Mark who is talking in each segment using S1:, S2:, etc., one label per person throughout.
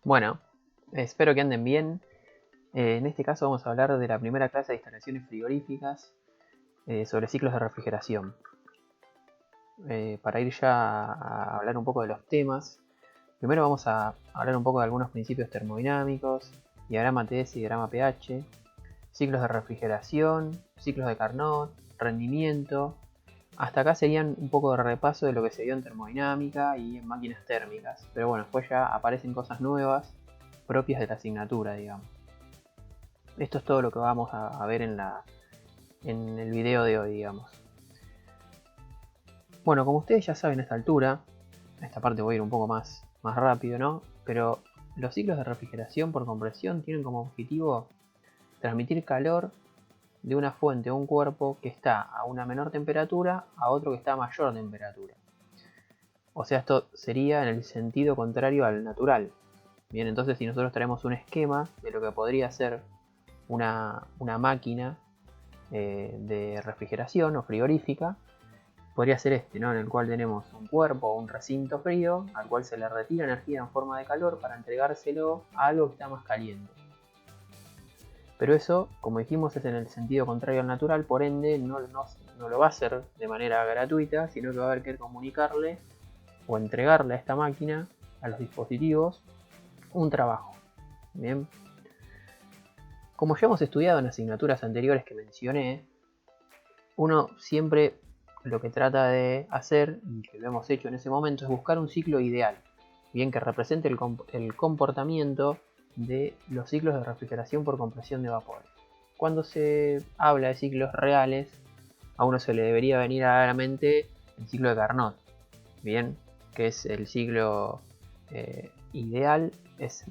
S1: Bueno, espero que anden bien. En este caso vamos a hablar de la primera clase de instalaciones frigoríficas sobre ciclos de refrigeración. Para ir ya a hablar un poco de los temas, primero vamos a hablar un poco de algunos principios termodinámicos, diagrama TS y diagrama pH, ciclos de refrigeración, ciclos de Carnot, rendimiento. Hasta acá serían un poco de repaso de lo que se dio en termodinámica y en máquinas térmicas. Pero bueno, después ya aparecen cosas nuevas propias de la asignatura, digamos. Esto es todo lo que vamos a ver en el video de hoy, digamos. Bueno, como ustedes ya saben a esta altura, a esta parte voy a ir un poco más rápido, ¿no? Pero los ciclos de refrigeración por compresión tienen como objetivo transmitir calor de una fuente o un cuerpo que está a una menor temperatura a otro que está a mayor temperatura. O sea, esto sería en el sentido contrario al natural. Bien, entonces si nosotros tenemos un esquema de lo que podría ser una máquina de refrigeración o frigorífica, podría ser este, ¿no? En el cual tenemos un cuerpo o un recinto frío al cual se le retira energía en forma de calor para entregárselo a algo que está más caliente. Pero eso, como dijimos, es en el sentido contrario al natural, por ende no lo va a hacer de manera gratuita, sino que va a haber que comunicarle o entregarle a esta máquina, a los dispositivos, un trabajo. Bien. Como ya hemos estudiado en asignaturas anteriores que mencioné, uno siempre lo que trata de hacer, y que lo hemos hecho en ese momento, es buscar un ciclo ideal, bien que represente el comportamiento de los ciclos de refrigeración por compresión de vapor. Cuando se habla de ciclos reales, a uno se le debería venir a la mente el ciclo de Carnot, bien, que es el ciclo ideal, es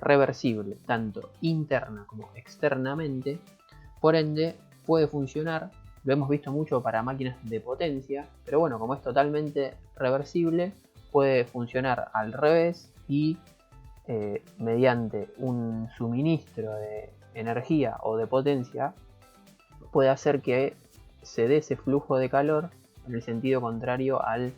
S1: reversible tanto interna como externamente, por ende puede funcionar. Lo hemos visto mucho para máquinas de potencia, pero bueno, como es totalmente reversible, puede funcionar al revés y mediante un suministro de energía o de potencia puede hacer que se dé ese flujo de calor en el sentido contrario al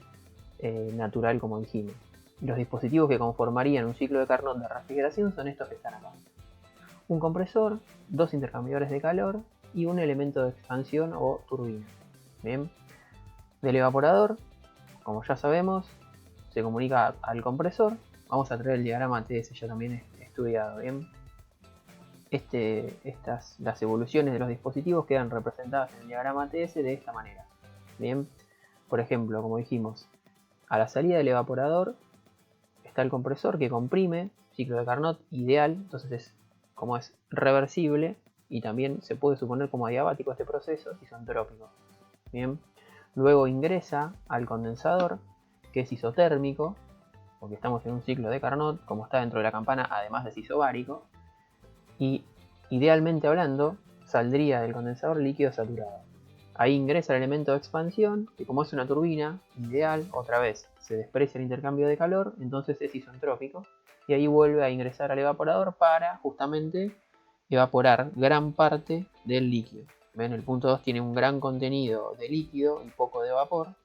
S1: natural, como dijimos. Los dispositivos que conformarían un ciclo de Carnot de refrigeración son estos que están acá: un compresor, dos intercambiadores de calor y un elemento de expansión o turbina. Bien. Del evaporador, como ya sabemos, se comunica al compresor. Vamos a traer el diagrama TS, ya también estudiado. Bien. Las evoluciones de los dispositivos quedan representadas en el diagrama TS de esta manera. Bien. Por ejemplo, como dijimos, a la salida del evaporador está el compresor que comprime, ciclo de Carnot ideal, entonces como es reversible y también se puede suponer como adiabático este proceso, isentrópico. Bien. Luego ingresa al condensador, que es isotérmico, porque estamos en un ciclo de Carnot, como está dentro de la campana, además de isobárico, y idealmente hablando, saldría del condensador líquido saturado. Ahí ingresa el elemento de expansión, que como es una turbina ideal, otra vez se desprecia el intercambio de calor, entonces es isentrópico, y ahí vuelve a ingresar al evaporador para justamente evaporar gran parte del líquido. ¿Ven? El punto 2 tiene un gran contenido de líquido y poco de vapor,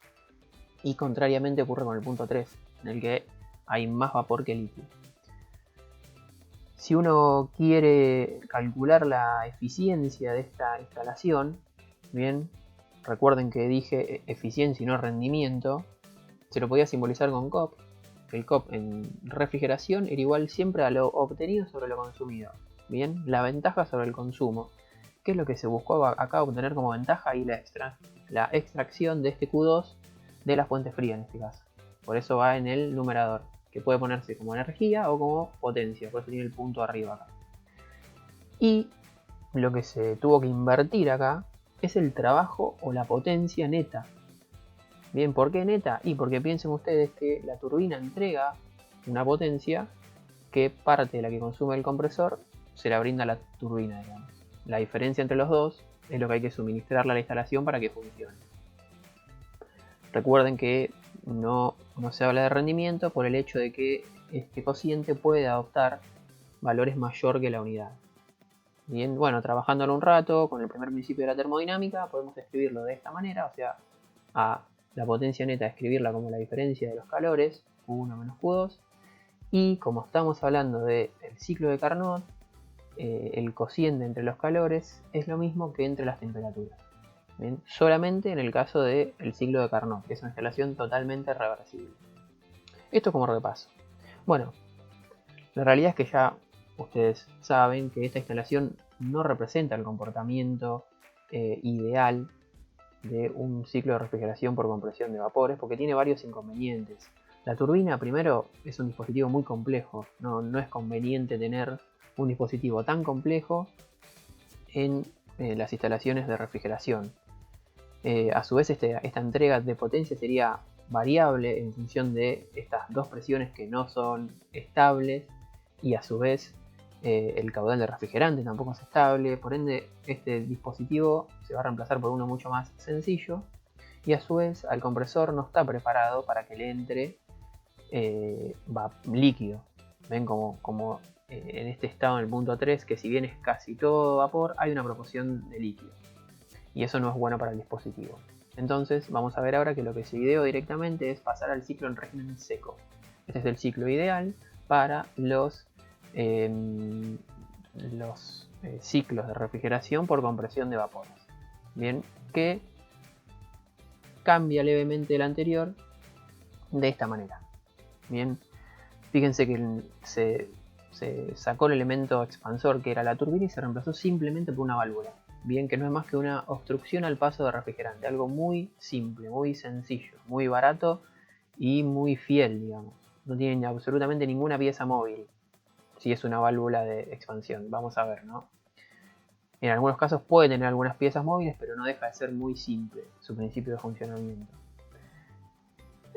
S1: y contrariamente ocurre con el punto 3, en el que hay más vapor que líquido. Si uno quiere calcular la eficiencia de esta instalación, bien, recuerden que dije eficiencia y no rendimiento, se lo podía simbolizar con COP. El COP en refrigeración era igual siempre a lo obtenido sobre lo consumido. Bien, la ventaja sobre el consumo. ¿Qué es lo que se buscó acá obtener como ventaja? Y la extracción de este Q2 de la fuente fría en este caso. Por eso va en el numerador, que puede ponerse como energía o como potencia, por eso tiene el punto arriba acá. Y lo que se tuvo que invertir acá es el trabajo o la potencia neta. Bien, ¿por qué neta? Y porque piensen ustedes que la turbina entrega una potencia que parte de la que consume el compresor se la brinda a la turbina, digamos. La diferencia entre los dos es lo que hay que suministrarle a la instalación para que funcione. Recuerden que no se habla de rendimiento por el hecho de que este cociente puede adoptar valores mayor que la unidad. Bien, bueno, trabajándolo un rato con el primer principio de la termodinámica, podemos escribirlo de esta manera, o sea, a la potencia neta escribirla como la diferencia de los calores, Q1 menos Q2, Y como estamos hablando del ciclo de Carnot, el cociente entre los calores es lo mismo que entre las temperaturas. ¿Bien? Solamente en el caso del ciclo de Carnot, que es una instalación totalmente reversible. Esto como repaso. Bueno, la realidad es que ya ustedes saben que esta instalación no representa el comportamiento ideal de un ciclo de refrigeración por compresión de vapores, porque tiene varios inconvenientes. La turbina, primero, es un dispositivo muy complejo. No es conveniente tener un dispositivo tan complejo en las instalaciones de refrigeración. A su vez, esta entrega de potencia sería variable en función de estas dos presiones que no son estables, y a su vez el caudal de refrigerante tampoco es estable. Por ende, este dispositivo se va a reemplazar por uno mucho más sencillo, y a su vez al compresor no está preparado para que le entre líquido. Ven como en este estado, en el punto 3, que si bien es casi todo vapor, hay una proporción de líquido, y eso no es bueno para el dispositivo. Entonces vamos a ver ahora que lo que se ideó directamente es pasar al ciclo en régimen seco. Este es el ciclo ideal para los ciclos de refrigeración por compresión de vapores. Bien, que cambia levemente el anterior de esta manera. Bien, fíjense que se sacó el elemento expansor que era la turbina y se reemplazó simplemente por una válvula. Bien, que no es más que una obstrucción al paso de refrigerante, algo muy simple, muy sencillo, muy barato y muy fiel, digamos. No tiene absolutamente ninguna pieza móvil, si es una válvula de expansión, vamos a ver, ¿no? En algunos casos puede tener algunas piezas móviles, pero no deja de ser muy simple su principio de funcionamiento.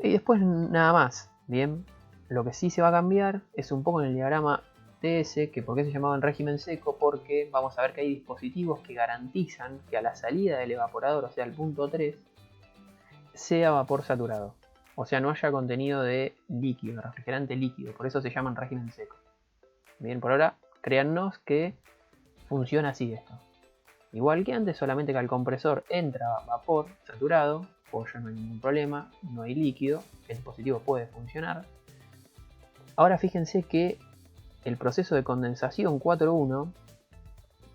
S1: Y después nada más, bien. Lo que sí se va a cambiar es un poco en el diagrama TS, que por qué se llamaba en régimen seco, porque vamos a ver que hay dispositivos que garantizan que a la salida del evaporador, o sea el punto 3, sea vapor saturado. O sea, no haya contenido de líquido, refrigerante líquido, por eso se llama en régimen seco. Bien, por ahora, créannos que funciona así esto. Igual que antes, solamente que al compresor entra vapor saturado, pues ya no hay ningún problema, no hay líquido, el dispositivo puede funcionar. Ahora fíjense que el proceso de condensación 4.1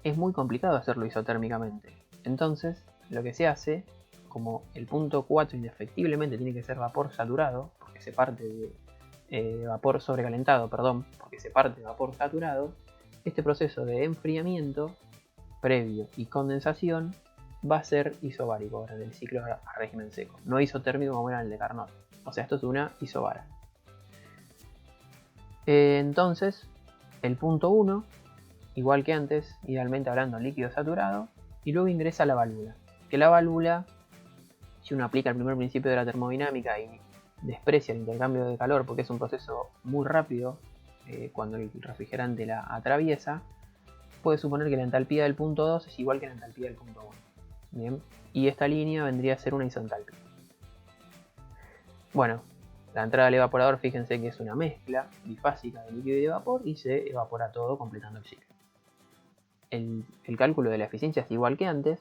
S1: es muy complicado hacerlo isotérmicamente. Entonces, lo que se hace, como el punto 4 indefectiblemente tiene que ser vapor saturado, porque se parte de vapor sobrecalentado, perdón, porque se parte de vapor saturado, este proceso de enfriamiento previo y condensación va a ser isobárico ahora del ciclo a régimen seco, no isotérmico como era el de Carnot. O sea, esto es una isobara. Entonces, el punto 1, igual que antes, idealmente hablando líquido saturado, y luego ingresa a la válvula. Que la válvula, si uno aplica el primer principio de la termodinámica y desprecia el intercambio de calor porque es un proceso muy rápido cuando el refrigerante la atraviesa, puede suponer que la entalpía del punto 2 es igual que la entalpía del punto 1. Bien, y esta línea vendría a ser una isentalpia. Bueno, la entrada del evaporador, fíjense que es una mezcla bifásica de líquido y de vapor y se evapora todo completando el ciclo. El cálculo de la eficiencia es igual que antes,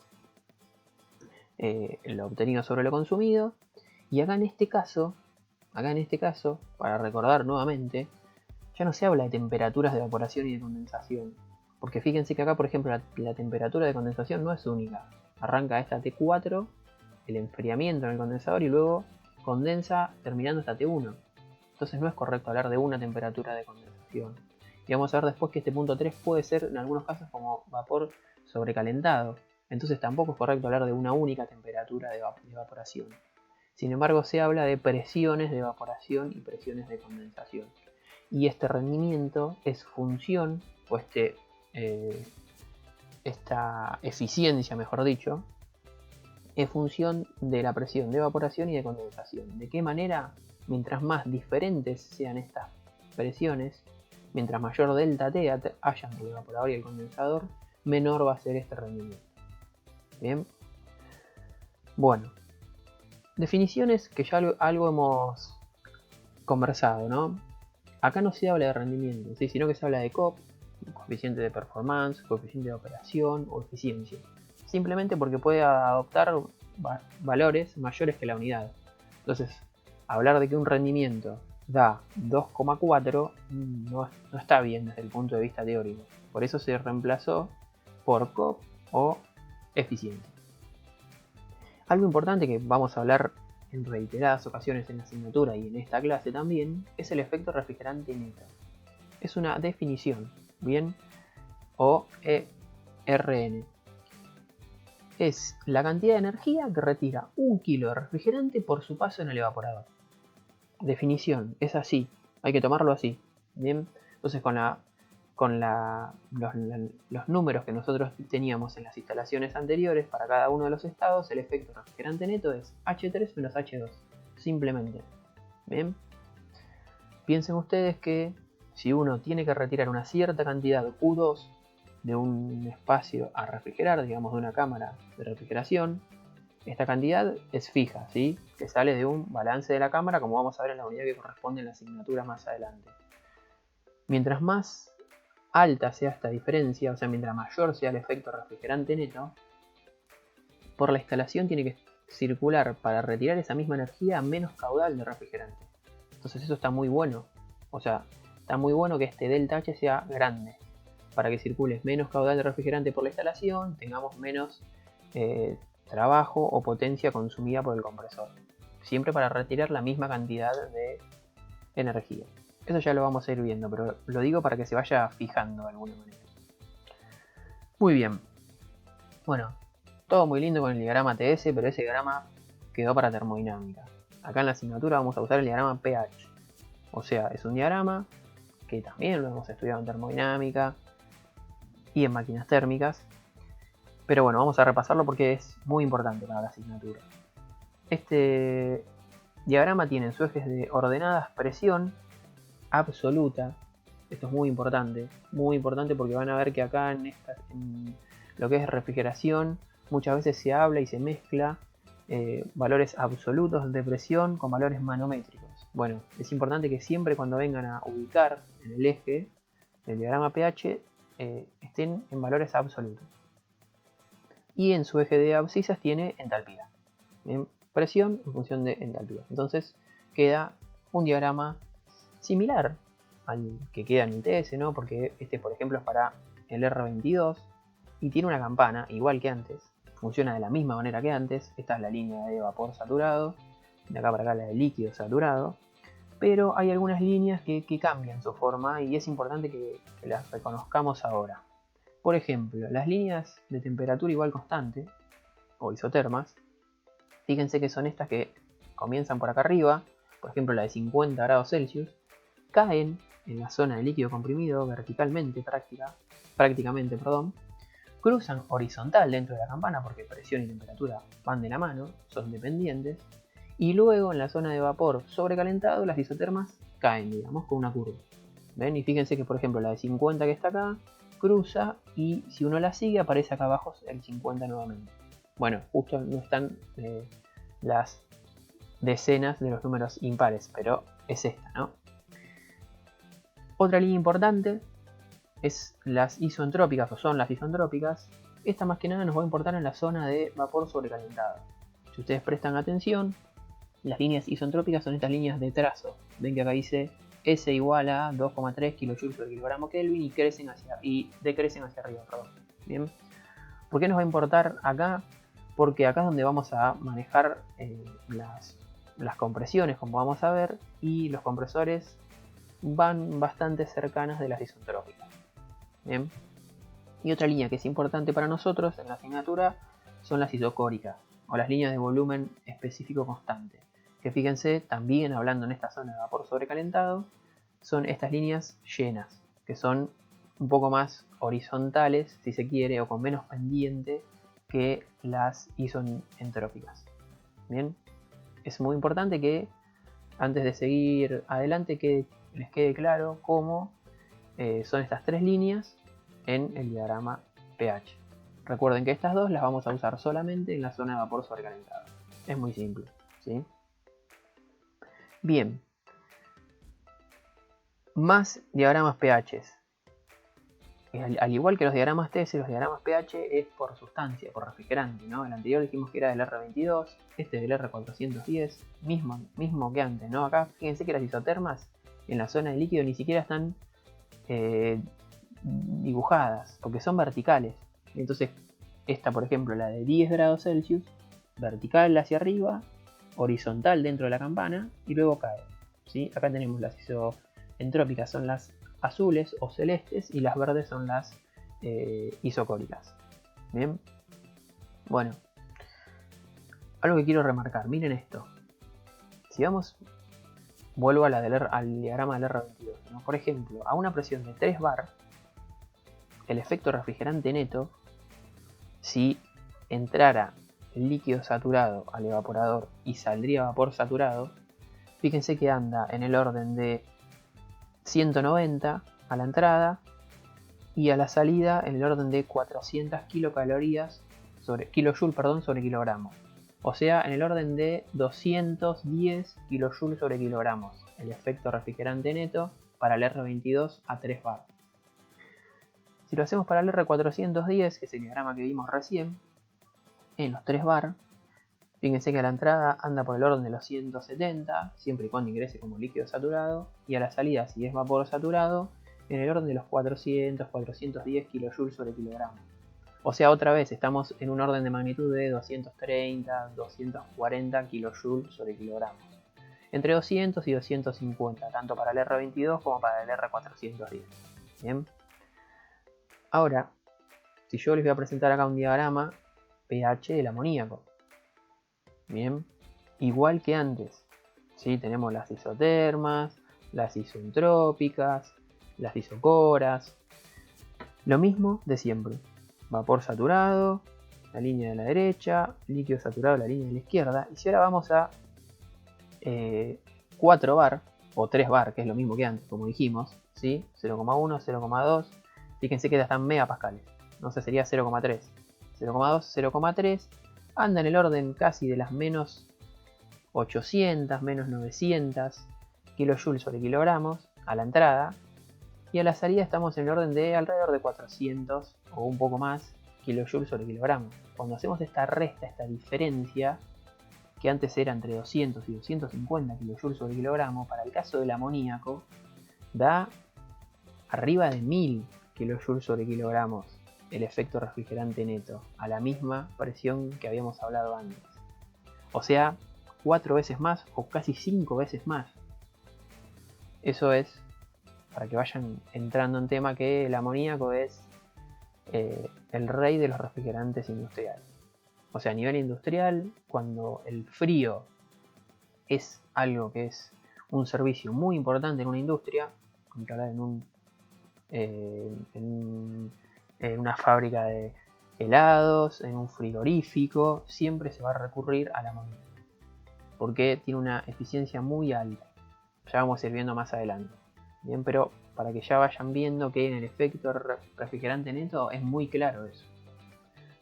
S1: lo obtenido sobre lo consumido, y acá en este caso, para recordar nuevamente, ya no se habla de temperaturas de evaporación y de condensación, porque fíjense que acá, por ejemplo, la temperatura de condensación no es única. Arranca esta T4, el enfriamiento en el condensador, y luego condensa terminando esta T1. Entonces no es correcto hablar de una temperatura de condensación. Y vamos a ver después que este punto 3 puede ser en algunos casos como vapor sobrecalentado. Entonces tampoco es correcto hablar de una única temperatura de evaporación. Sin embargo, se habla de presiones de evaporación y presiones de condensación. Y este rendimiento es función, o esta eficiencia, mejor dicho, es función de la presión de evaporación y de condensación. ¿De qué manera? Mientras más diferentes sean estas presiones, mientras mayor delta T haya entre el evaporador y el condensador, menor va a ser este rendimiento. Bien. Bueno, definiciones que ya algo hemos conversado, ¿no? Acá no se habla de rendimiento, ¿sí? Sino que se habla de COP, coeficiente de performance, coeficiente de operación o eficiencia. Simplemente porque puede adoptar valores mayores que la unidad. Entonces, hablar de que un rendimiento da 2,4 no está bien desde el punto de vista teórico. Por eso se reemplazó por COP o eficiente. Algo importante que vamos a hablar en reiteradas ocasiones en la asignatura y en esta clase también es el efecto refrigerante neto. Es una definición, ¿bien? O ERN. Es la cantidad de energía que retira un kilo de refrigerante por su paso en el evaporador. Definición, es así, hay que tomarlo así, ¿bien? Entonces los números que nosotros teníamos en las instalaciones anteriores para cada uno de los estados, el efecto refrigerante neto es H3 menos H2, simplemente, ¿bien? Piensen ustedes que si uno tiene que retirar una cierta cantidad de Q2 de un espacio a refrigerar, digamos de una cámara de refrigeración, esta cantidad es fija, ¿sí? Que sale de un balance de la cámara, como vamos a ver en la unidad que corresponde en la asignatura más adelante. Mientras más alta sea esta diferencia, o sea, mientras mayor sea el efecto refrigerante neto, por la instalación tiene que circular para retirar esa misma energía menos caudal de refrigerante. Entonces eso está muy bueno. O sea, está muy bueno que este delta H sea grande, para que circule menos caudal de refrigerante por la instalación, tengamos menos trabajo o potencia consumida por el compresor. Siempre para retirar la misma cantidad de energía. Eso ya lo vamos a ir viendo, pero lo digo para que se vaya fijando de alguna manera. Muy bien. Bueno, todo muy lindo con el diagrama TS, pero ese diagrama quedó para termodinámica. Acá en la asignatura vamos a usar el diagrama pH. O sea, es un diagrama que también lo hemos estudiado en termodinámica y en máquinas térmicas. Pero bueno, vamos a repasarlo porque es muy importante para la asignatura. Este diagrama tiene en su eje de ordenadas presión absoluta. Esto es muy importante porque van a ver que acá en lo que es refrigeración muchas veces se habla y se mezcla valores absolutos de presión con valores manométricos. Bueno, es importante que siempre cuando vengan a ubicar en el eje del diagrama pH estén en valores absolutos. Y en su eje de abscisas tiene entalpía. ¿Bien? Presión en función de entalpía. Entonces queda un diagrama similar al que queda en el TS, ¿no? Porque este, por ejemplo, es para el R22 y tiene una campana, igual que antes. Funciona de la misma manera que antes. Esta es la línea de vapor saturado, de acá para acá la de líquido saturado. Pero hay algunas líneas que cambian su forma y es importante que las reconozcamos ahora. Por ejemplo, las líneas de temperatura igual constante, o isotermas, fíjense que son estas que comienzan por acá arriba, por ejemplo la de 50 grados Celsius, caen en la zona de líquido comprimido verticalmente prácticamente, cruzan horizontal dentro de la campana porque presión y temperatura van de la mano, son dependientes, y luego en la zona de vapor sobrecalentado las isotermas caen, digamos, con una curva. ¿Ven? Y fíjense que por ejemplo la de 50 que está acá cruza y si uno la sigue aparece acá abajo el 50 nuevamente. Bueno, justo no están las decenas de los números impares, pero es esta, ¿no? Otra línea importante es las isoentrópicas, o son las isoentrópicas. Esta más que nada nos va a importar en la zona de vapor sobrecalentado. Si ustedes prestan atención, las líneas isoentrópicas son estas líneas de trazo. Ven que acá dice S igual a 2,3 kJ por kilogramo Kelvin y decrecen hacia arriba. Bien. ¿Por qué nos va a importar acá? Porque acá es donde vamos a manejar las compresiones, como vamos a ver, y los compresores van bastante cercanas de las isotrópicas. Bien. Y otra línea que es importante para nosotros en la asignatura son las isocóricas, o las líneas de volumen específico constante. Que fíjense, también hablando en esta zona de vapor sobrecalentado, son estas líneas llenas, que son un poco más horizontales, si se quiere, o con menos pendiente que las isoentrópicas. Bien, es muy importante que antes de seguir adelante les quede claro cómo son estas tres líneas en el diagrama pH. Recuerden que estas dos las vamos a usar solamente en la zona de vapor sobrecalentado. Es muy simple, ¿sí? Bien. Más diagramas pHs. Al igual que los diagramas TS, los diagramas pH es por sustancia, por refrigerante, ¿no? El anterior dijimos que era del R22, este es del R410, mismo que antes, ¿no? Acá fíjense que las isotermas en la zona de líquido ni siquiera están dibujadas, porque son verticales. Entonces, esta, por ejemplo, la de 10 grados Celsius, vertical hacia arriba, horizontal dentro de la campana y luego cae, ¿sí? Acá tenemos las isoentrópicas, son las azules o celestes, y las verdes son las isocóricas. Bien, bueno, algo que quiero remarcar, miren esto. Si vamos, vuelvo a al diagrama del R22, ¿no? Por ejemplo, a una presión de 3 bar, el efecto refrigerante neto, si entrara el líquido saturado al evaporador y saldría vapor saturado, fíjense que anda en el orden de 190 a la entrada y a la salida en el orden de 400 kilocalorías kilojoule sobre kilogramo. O sea, en el orden de 210 kilojoules sobre kilogramos. El efecto refrigerante neto para el R22 a 3 bar. Si lo hacemos para el R410, que es el diagrama que vimos recién, en los 3 bar, fíjense que a la entrada anda por el orden de los 170, siempre y cuando ingrese como líquido saturado, y a la salida, si es vapor saturado, en el orden de los 400-410 kJ sobre kilogramo. O sea, otra vez estamos en un orden de magnitud de 230-240 kJ sobre kilogramo. Entre 200 y 250, tanto para el R22 como para el R410. Bien. Ahora, si yo les voy a presentar acá un diagrama pH del amoníaco. Bien, igual que antes, ¿sí? Tenemos las isotermas, las isoentrópicas, las isocoras, lo mismo de siempre. Vapor saturado, la línea de la derecha, líquido saturado, la línea de la izquierda. Y si ahora vamos a 4 bar o 3 bar, que es lo mismo que antes, como dijimos, ¿sí? 0,1, 0,2, fíjense que están megapascales, no sé, sería 0,3, 0,2, 0,3. Anda en el orden casi de las menos 800, menos 900 kilojoules sobre kilogramos a la entrada, y a la salida estamos en el orden de alrededor de 400 o un poco más kilojoules sobre kilogramos. Cuando hacemos esta resta, esta diferencia, que antes era entre 200 y 250 kilojoules sobre kilogramo, para el caso del amoníaco da arriba de 1000 kilojoules sobre kilogramos el efecto refrigerante neto, a la misma presión que habíamos hablado antes. O sea, 4 veces más o casi 5 veces más. Eso es, para que vayan entrando en tema, que el amoníaco es el rey de los refrigerantes industriales. O sea, a nivel industrial, cuando el frío es algo que es un servicio muy importante en una industria, como que hablar en una fábrica de helados, en un frigorífico, siempre se va a recurrir al amoníaco, porque tiene una eficiencia muy alta. Ya vamos a ir viendo más adelante. Bien, pero para que ya vayan viendo que en el efecto refrigerante neto es muy claro eso.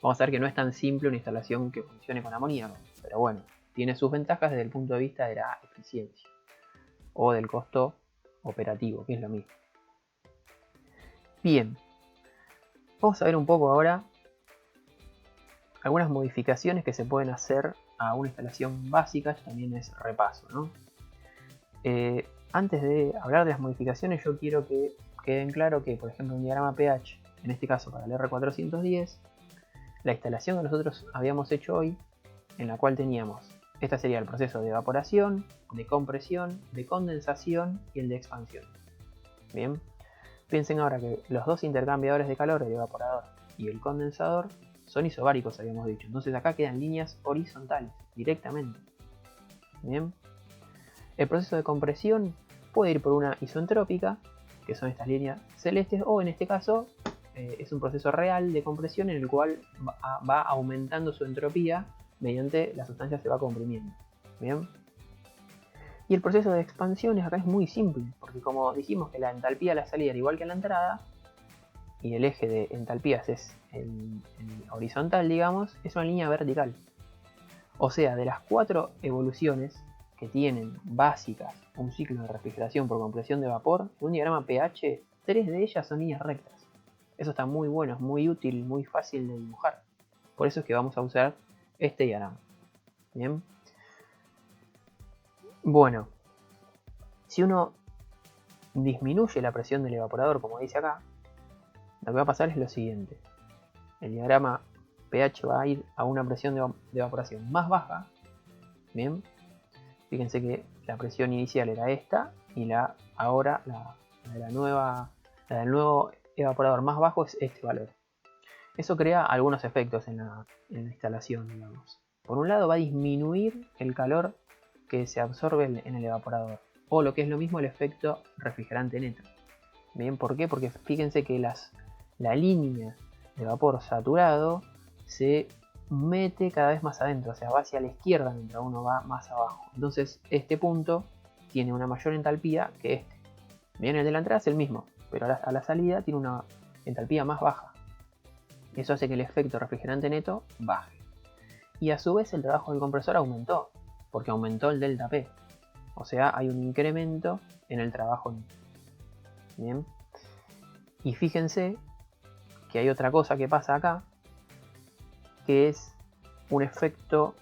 S1: Vamos a ver que no es tan simple una instalación que funcione con amoníaco, pero bueno, tiene sus ventajas desde el punto de vista de la eficiencia o del costo operativo, que es lo mismo. Bien, vamos a ver un poco ahora algunas modificaciones que se pueden hacer a una instalación básica. Esto también es repaso, ¿no? Antes de hablar de las modificaciones, yo quiero que queden claro que, por ejemplo, un diagrama pH, en este caso para el R410, la instalación que nosotros habíamos hecho hoy, en la cual teníamos, este sería el proceso de evaporación, de compresión, de condensación y el de expansión. Bien, piensen ahora que los dos intercambiadores de calor, el evaporador y el condensador, son isobáricos, habíamos dicho. Entonces acá quedan líneas horizontales, directamente. Bien. El proceso de compresión puede ir por una isoentrópica, que son estas líneas celestes, o en este caso es un proceso real de compresión en el cual va aumentando su entropía mediante la sustancia se va comprimiendo. Bien. Y el proceso de expansión acá es muy simple, porque como dijimos que la entalpía a la salida era igual que a la entrada, y el eje de entalpías es el horizontal, digamos, es una línea vertical. O sea, de las 4 evoluciones que tienen básicas un ciclo de refrigeración por compresión de vapor, un diagrama pH, 3 de ellas son líneas rectas. Eso está muy bueno, es muy útil, muy fácil de dibujar. Por eso es que vamos a usar este diagrama. Bien. Bueno, si uno disminuye la presión del evaporador, como dice acá, lo que va a pasar es lo siguiente. El diagrama pH va a ir a una presión de evaporación más baja. Bien. Fíjense que la presión inicial era esta y ahora la del nuevo evaporador más bajo es este valor. Eso crea algunos efectos en la instalación, digamos. Por un lado va a disminuir el calor que se absorbe en el evaporador, o lo que es lo mismo el efecto refrigerante neto. Bien, ¿por qué? Porque fíjense que la línea de vapor saturado se mete cada vez más adentro, o sea, va hacia la izquierda mientras uno va más abajo. Entonces este punto tiene una mayor entalpía que este. Bien, el de la entrada es el mismo, pero a la salida tiene una entalpía más baja. Eso hace que el efecto refrigerante neto baje. Y a su vez el trabajo del compresor aumentó, porque aumentó el delta P. O sea, hay un incremento en el trabajo neto. Bien. Y fíjense que hay otra cosa que pasa acá, que es un efecto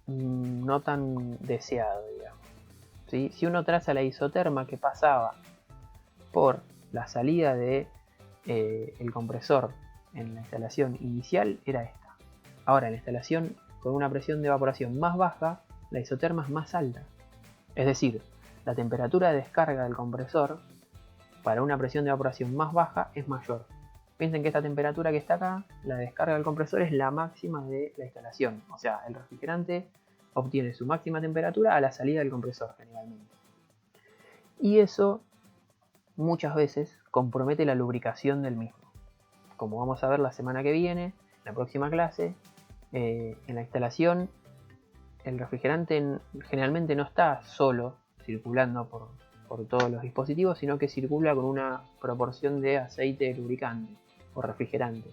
S1: no tan deseado, digamos. ¿Sí? Si uno traza la isoterma que pasaba por la salida de el compresor en la instalación inicial, era esta. Ahora en la instalación con una presión de evaporación más baja, la isoterma es más alta. Es decir, la temperatura de descarga del compresor para una presión de evaporación más baja es mayor. Piensen que esta temperatura que está acá, la descarga del compresor, es la máxima de la instalación. O sea, el refrigerante obtiene su máxima temperatura a la salida del compresor generalmente. Y eso muchas veces compromete la lubricación del mismo. Como vamos a ver la semana que viene, en la próxima clase, en la instalación el refrigerante generalmente no está solo circulando por todos los dispositivos, sino que circula con una proporción de aceite lubricante o refrigerante.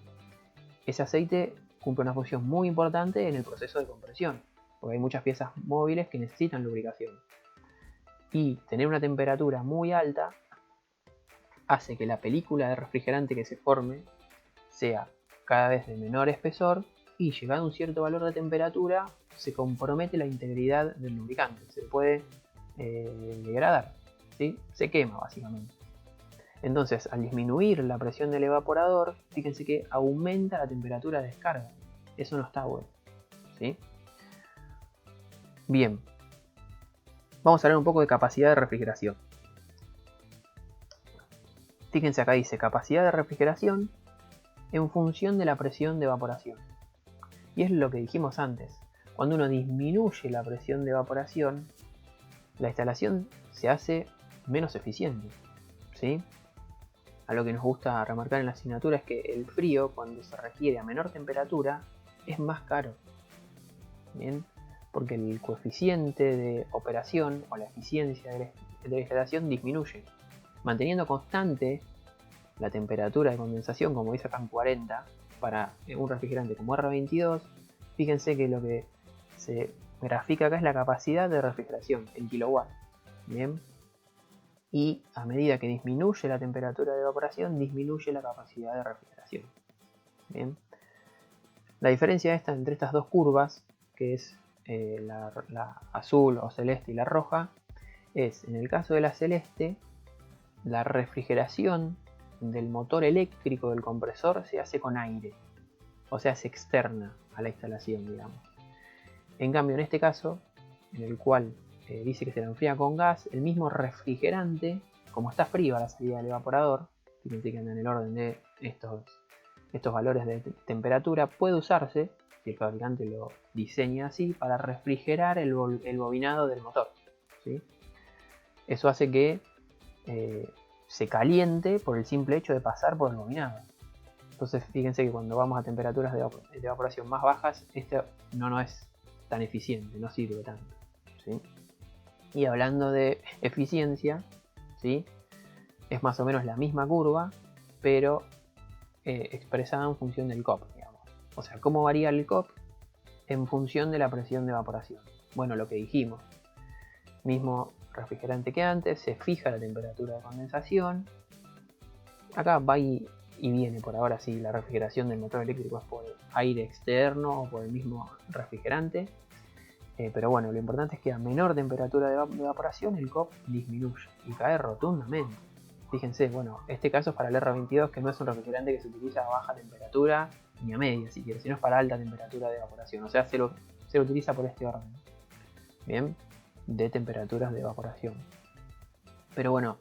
S1: Ese aceite cumple una función muy importante en el proceso de compresión, porque hay muchas piezas móviles que necesitan lubricación. Y tener una temperatura muy alta hace que la película de refrigerante que se forme sea cada vez de menor espesor y llegado a un cierto valor de temperatura se compromete la integridad del lubricante, se puede degradar, ¿sí? Se quema básicamente. Entonces, al disminuir la presión del evaporador, fíjense que aumenta la temperatura de descarga. Eso no está bueno, ¿sí? Bien, vamos a hablar un poco de capacidad de refrigeración. Fíjense acá dice capacidad de refrigeración en función de la presión de evaporación. Y es lo que dijimos antes. Cuando uno disminuye la presión de evaporación, la instalación se hace menos eficiente, ¿sí? Algo que nos gusta remarcar en la asignatura es que el frío, cuando se requiere a menor temperatura, es más caro. ¿Bien? Porque el coeficiente de operación o la eficiencia de la instalación disminuye. Manteniendo constante la temperatura de condensación, como dice acá en 40, para un refrigerante como R22, fíjense que lo que se grafica acá es la capacidad de refrigeración en kilowatts. Bien. Y a medida que disminuye la temperatura de evaporación, disminuye la capacidad de refrigeración. Bien. La diferencia entre estas dos curvas, que es la azul o celeste y la roja, es en el caso de la celeste, la refrigeración del motor eléctrico del compresor se hace con aire, o sea, se externa a la instalación, digamos. En cambio, en este caso, en el cual dice que se la enfría con gas, el mismo refrigerante, como está frío a la salida del evaporador, fíjense que anda en el orden de estos valores de temperatura, puede usarse, si el fabricante lo diseña así, para refrigerar el bobinado del motor, ¿sí? Eso hace que se caliente por el simple hecho de pasar por el bobinado. Entonces fíjense que cuando vamos a temperaturas de evaporación más bajas, esto no es tan eficiente, no sirve tanto, ¿sí? Y hablando de eficiencia, ¿sí? Es más o menos la misma curva, pero expresada en función del COP, digamos. O sea, ¿cómo varía el COP? En función de la presión de evaporación. Bueno, lo que dijimos. Mismo refrigerante que antes, se fija la temperatura de condensación. Acá va y y viene por ahora si la refrigeración del motor eléctrico es por aire externo o por el mismo refrigerante. Pero bueno, lo importante es que a menor temperatura de evaporación el COP disminuye y cae rotundamente. Fíjense, bueno, este caso es para el R22, que no es un refrigerante que se utiliza a baja temperatura ni a media si quiere, sino es para alta temperatura de evaporación. O sea, se lo utiliza por este orden. Bien, de temperaturas de evaporación. Pero bueno,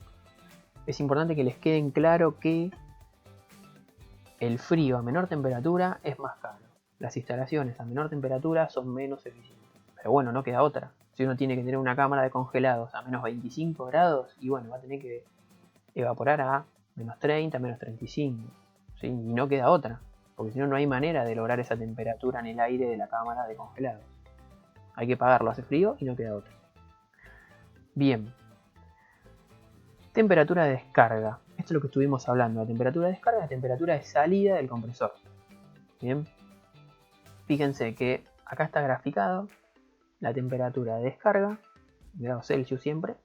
S1: es importante que les quede claro que el frío a menor temperatura es más caro. Las instalaciones a menor temperatura son menos eficientes. Pero bueno, no queda otra. Si uno tiene que tener una cámara de congelados a menos 25 grados, y bueno, va a tener que evaporar a menos 30, menos 35. ¿Sí? Y no queda otra. Porque si no, no hay manera de lograr esa temperatura en el aire de la cámara de congelados. Hay que pagarlo, hace frío y no queda otra. Bien. Temperatura de descarga. Esto es lo que estuvimos hablando. La temperatura de descarga es la temperatura de salida del compresor. Bien. Fíjense que acá está graficado la temperatura de descarga, grados Celsius siempre,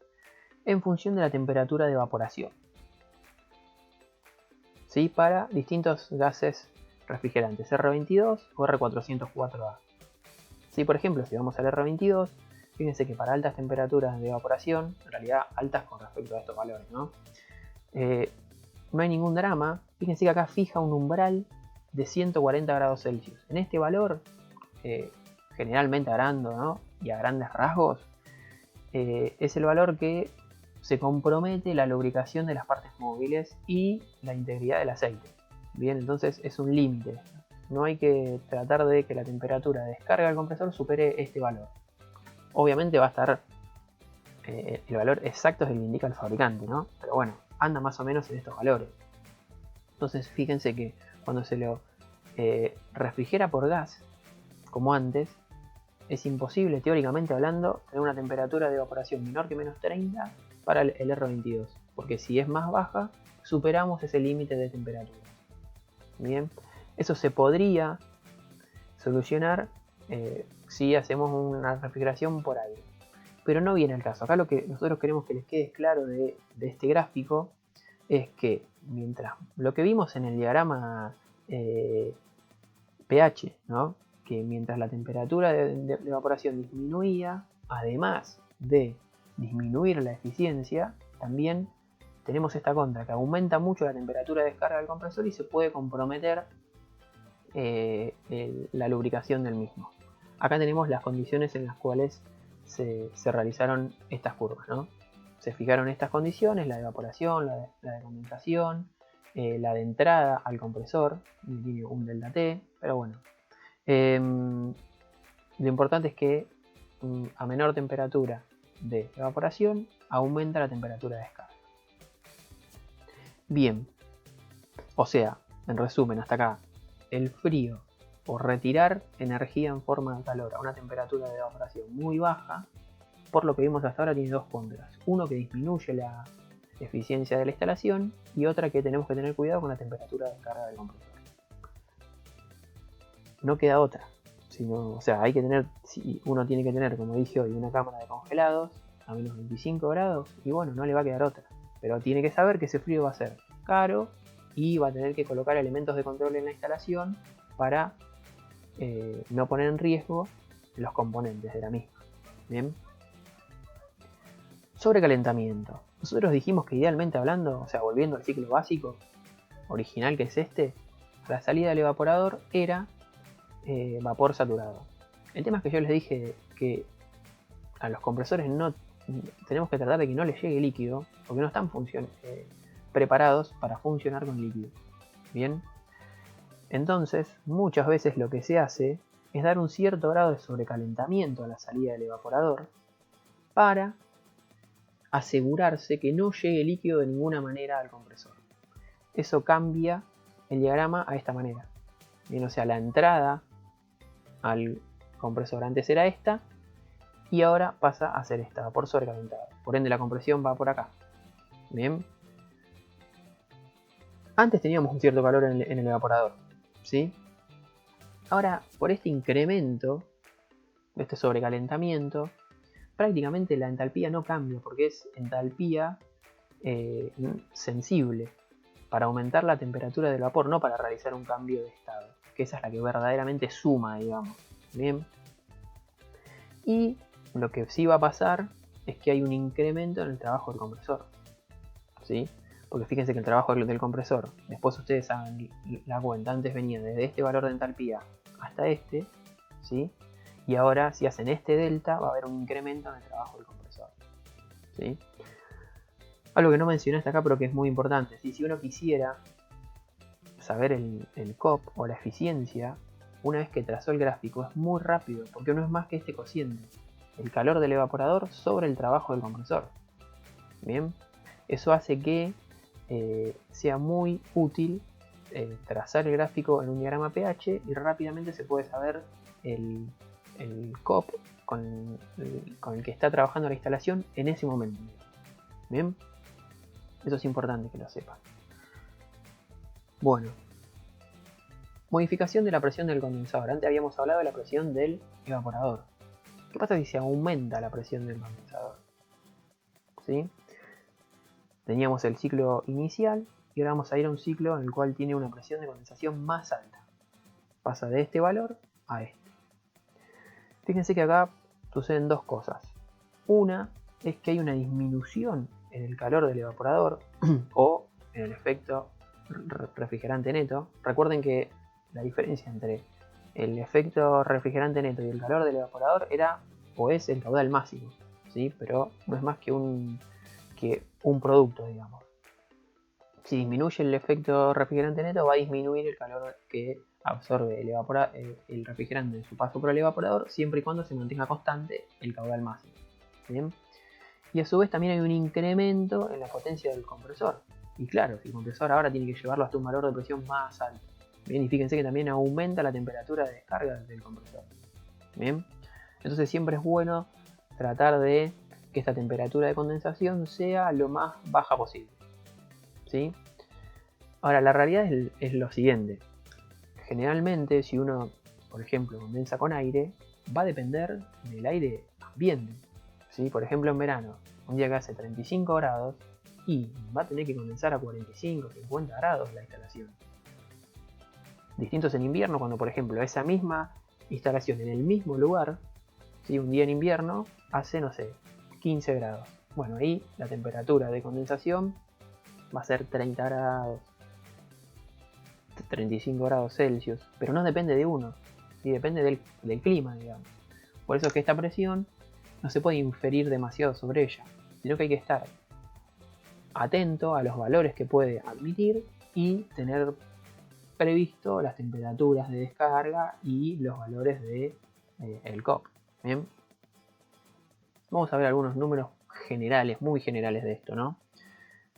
S1: en función de la temperatura de evaporación. ¿Sí? Para distintos gases refrigerantes, R22 o R404A. ¿Sí? Por ejemplo, si vamos al R22, fíjense que para altas temperaturas de evaporación, en realidad altas con respecto a estos valores, ¿no? No hay ningún drama. Fíjense que acá fija un umbral de 140 grados Celsius. En este valor, generalmente hablando, ¿no? Y a grandes rasgos, es el valor que se compromete la lubricación de las partes móviles y la integridad del aceite. Bien, entonces es un límite. No hay que tratar de que la temperatura de descarga del compresor supere este valor. Obviamente va a estar el valor exacto es el que indica el fabricante, ¿no? Pero bueno, anda más o menos en estos valores. Entonces fíjense que cuando se lo refrigera por gas, como antes, es imposible, teóricamente hablando, tener una temperatura de evaporación menor que menos 30 para el R22, porque si es más baja, superamos ese límite de temperatura. Bien, eso se podría solucionar si hacemos una refrigeración por aire, pero no viene el caso. Acá lo que nosotros queremos que les quede claro de este gráfico es que mientras lo que vimos en el diagrama pH, ¿no? Que mientras la temperatura de evaporación disminuía, además de disminuir la eficiencia, también tenemos esta contra, que aumenta mucho la temperatura de descarga del compresor y se puede comprometer la lubricación del mismo. Acá tenemos las condiciones en las cuales se realizaron estas curvas, ¿no? Se fijaron estas condiciones, la de evaporación, la de condensación, la de entrada al compresor, tiene un delta T, pero bueno. Lo importante es que a menor temperatura de evaporación aumenta la temperatura de descarga. Bien, o sea, en resumen, hasta acá, el frío o retirar energía en forma de calor a una temperatura de evaporación muy baja, por lo que vimos hasta ahora, tiene dos contras. Uno, que disminuye la eficiencia de la instalación, y otra, que tenemos que tener cuidado con la temperatura de descarga del compresor. No queda otra. O sea, hay que tener, si uno tiene que tener, como dije hoy, una cámara de congelados a menos 25 grados, y bueno, no le va a quedar otra. Pero tiene que saber que ese frío va a ser caro y va a tener que colocar elementos de control en la instalación para no poner en riesgo los componentes de la misma. Bien. Sobrecalentamiento. Nosotros dijimos que idealmente hablando, o sea, volviendo al ciclo básico original que es este, la salida del evaporador era vapor saturado. El tema es que yo les dije que a los compresores no tenemos que tratar de que no les llegue líquido, porque no están preparados para funcionar con líquido. Bien, entonces muchas veces lo que se hace es dar un cierto grado de sobrecalentamiento a la salida del evaporador para asegurarse que no llegue líquido de ninguna manera al compresor. Eso cambia el diagrama a esta manera. Bien, o sea, la entrada al compresor antes era esta y ahora pasa a ser esta, vapor sobrecalentado. Por ende la compresión va por acá. Bien. Antes teníamos un cierto calor en el evaporador, ¿sí? Ahora, por este incremento, este sobrecalentamiento, prácticamente la entalpía no cambia, porque es entalpía sensible. para aumentar la temperatura del vapor, no para realizar un cambio de estado, que esa es la que verdaderamente suma, digamos. Bien. Y lo que sí va a pasar es que hay un incremento en el trabajo del compresor, ¿sí? Porque fíjense que el trabajo del compresor, después ustedes hagan la cuenta, antes venía desde este valor de entalpía hasta este, ¿sí? Y ahora si hacen este delta va a haber un incremento en el trabajo del compresor, ¿sí? Algo que no mencioné hasta acá pero que es muy importante, ¿sí? Si uno quisiera saber el COP o la eficiencia, una vez que trazó el gráfico es muy rápido, porque no es más que este cociente, el calor del evaporador sobre el trabajo del compresor. Bien, eso hace que sea muy útil trazar el gráfico en un diagrama pH y rápidamente se puede saber el COP con el que está trabajando la instalación en ese momento. Bien, eso es importante que lo sepan. Bueno, modificación de la presión del condensador. Antes habíamos hablado de la presión del evaporador. ¿Qué pasa si se aumenta la presión del condensador? ¿Sí? Teníamos el ciclo inicial y ahora vamos a ir a un ciclo en el cual tiene una presión de condensación más alta. Pasa de este valor a este. Fíjense que acá suceden dos cosas. Una es que hay una disminución en el calor del evaporador o en el efecto refrigerante neto. Recuerden que la diferencia entre el efecto refrigerante neto y el calor del evaporador era o es el caudal máximo, ¿sí? Pero no es más que un producto, digamos. Si disminuye el efecto refrigerante neto, va a disminuir el calor que absorbe el refrigerante en su paso por el evaporador, siempre y cuando se mantenga constante el caudal máximo. ¿Bien? Y a su vez también hay un incremento en la potencia del compresor. Y claro, el compresor ahora tiene que llevarlo hasta un valor de presión más alto. Bien, y fíjense que también aumenta la temperatura de descarga del compresor. Bien, entonces siempre es bueno tratar de que esta temperatura de condensación sea lo más baja posible, ¿sí? Ahora, la realidad es lo siguiente. Generalmente, si uno, por ejemplo, condensa con aire, va a depender del aire ambiente, ¿sí? Por ejemplo, en verano, un día que hace 35 grados y va a tener que condensar a 45, 50 grados la instalación. Distintos en invierno, cuando por ejemplo esa misma instalación en el mismo lugar, ¿sí? Un día en invierno hace, no sé, 15 grados. Bueno, ahí la temperatura de condensación va a ser 30 grados, 35 grados Celsius, pero no depende de uno, ¿sí? Depende del clima, digamos. Por eso es que esta presión no se puede inferir demasiado sobre ella, sino que hay que estar atento a los valores que puede admitir y tener previsto las temperaturas de descarga y los valores de el COP. ¿Bien? Vamos a ver algunos números generales, muy generales de esto, ¿no?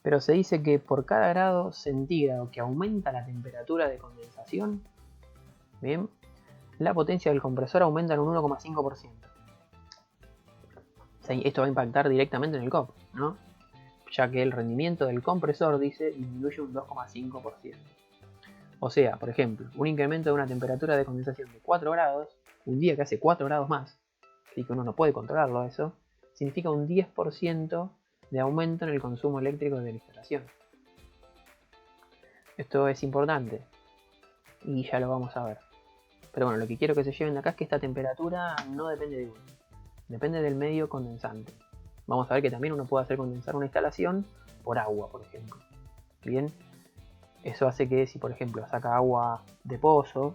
S1: Pero se dice que por cada grado centígrado que aumenta la temperatura de condensación, ¿bien? La potencia del compresor aumenta en un 1,5%. O sea, esto va a impactar directamente en el COP, ¿no? Ya que el rendimiento del compresor, dice, disminuye un 2,5%. O sea, por ejemplo, un incremento de una temperatura de condensación de 4 grados, un día que hace 4 grados más, y que uno no puede controlarlo eso, significa un 10% de aumento en el consumo eléctrico de la instalación. Esto es importante y ya lo vamos a ver. Pero bueno, lo que quiero que se lleven de acá es que esta temperatura no depende de uno, depende del medio condensante. Vamos a ver que también uno puede hacer condensar una instalación por agua, por ejemplo. Bien, eso hace que si por ejemplo saca agua de pozo,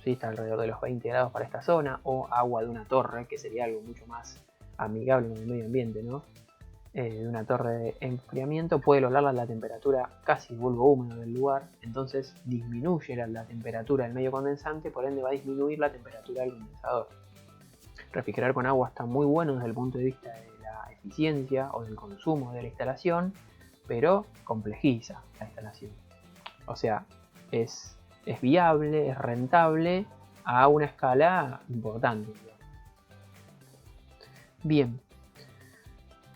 S1: ¿sí? Está alrededor de los 20 grados para esta zona, o agua de una torre, que sería algo mucho más amigable con el medio ambiente, ¿no? De una torre de enfriamiento, puede lograr la temperatura casi bulbo húmedo del lugar, entonces disminuye la temperatura del medio condensante, por ende va a disminuir la temperatura del condensador. Refrigerar con agua está muy bueno desde el punto de vista de la eficiencia o del consumo de la instalación, pero complejiza la instalación. O sea, es viable, es rentable a una escala importante. Bien,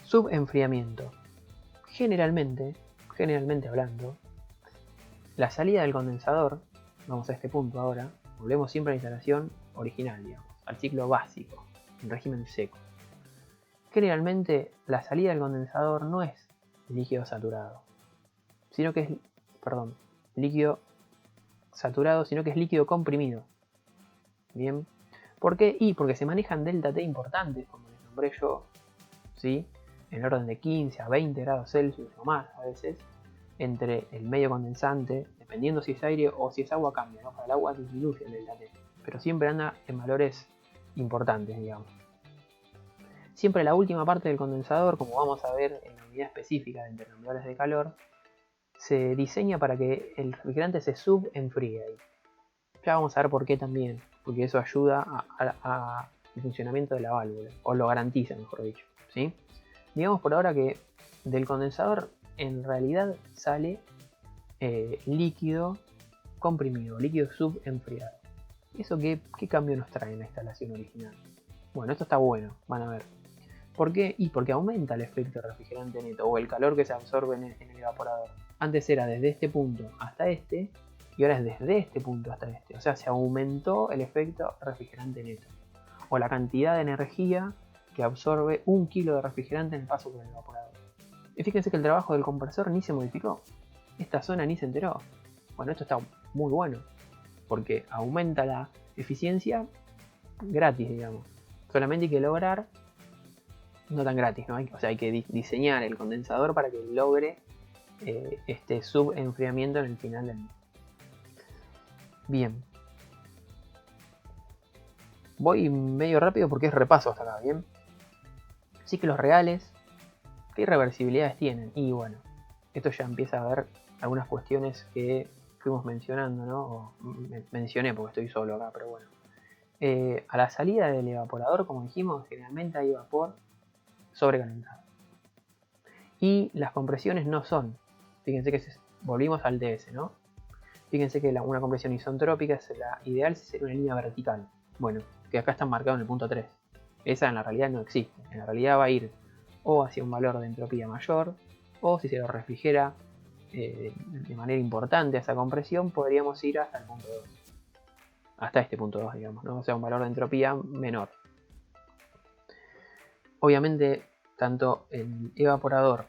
S1: subenfriamiento. Generalmente hablando, la salida del condensador, vamos a este punto ahora, volvemos siempre a la instalación original, digamos, al ciclo básico, en régimen seco. Generalmente la salida del condensador no es líquido saturado, sino que es perdón, líquido saturado, sino que es líquido comprimido. Bien, ¿por qué? Y porque se manejan delta T importantes, como les nombré yo, ¿sí? En orden de 15 a 20 grados Celsius o más a veces, entre el medio condensante, dependiendo si es aire o si es agua cambia, ¿no? Para el agua disminuye el delta T, pero siempre anda en valores importantes, digamos. Siempre la última parte del condensador, como vamos a ver en la unidad específica de intercambiadores de calor, se diseña para que el refrigerante se subenfríe ahí. Ya vamos a ver por qué también, porque eso ayuda al funcionamiento de la válvula, o lo garantiza, mejor dicho, ¿sí? Digamos por ahora que del condensador en realidad sale líquido comprimido, líquido subenfriado. ¿Eso qué cambio nos trae en la instalación original? Bueno, esto está bueno, van a ver. ¿Por qué? Y porque aumenta el efecto refrigerante neto, o el calor que se absorbe en el evaporador. Antes era desde este punto hasta este, y ahora es desde este punto hasta este. O sea, se aumentó el efecto refrigerante neto, o la cantidad de energía que absorbe 1 kilo de refrigerante en el paso por el evaporador. Y fíjense que el trabajo del compresor ni se modificó. Esta zona ni se enteró. Bueno, esto está muy bueno, porque aumenta la eficiencia gratis, digamos. Solamente hay que lograr, no tan gratis, ¿no? O sea, hay que diseñar el condensador para que logre este subenfriamiento en el final del... Bien. Voy medio rápido porque es repaso hasta acá, ¿bien? Ciclos reales, ¿qué irreversibilidades tienen? Y bueno, esto ya empieza a ver algunas cuestiones que fuimos mencionando, ¿no? O mencioné porque estoy solo acá, pero bueno. A la salida del evaporador, como dijimos, generalmente hay vapor sobrecalentado. Y las compresiones no son, fíjense que volvimos al TS, ¿no? Fíjense que una compresión isentrópica es la ideal si sería una línea vertical. Bueno, que acá está marcado en el punto 3. Esa en la realidad no existe. En la realidad va a ir o hacia un valor de entropía mayor, o si se lo refrigera de manera importante a esa compresión, podríamos ir hasta el punto 2. Hasta este punto 2, digamos, ¿no? O sea, un valor de entropía menor. Obviamente, tanto en el evaporador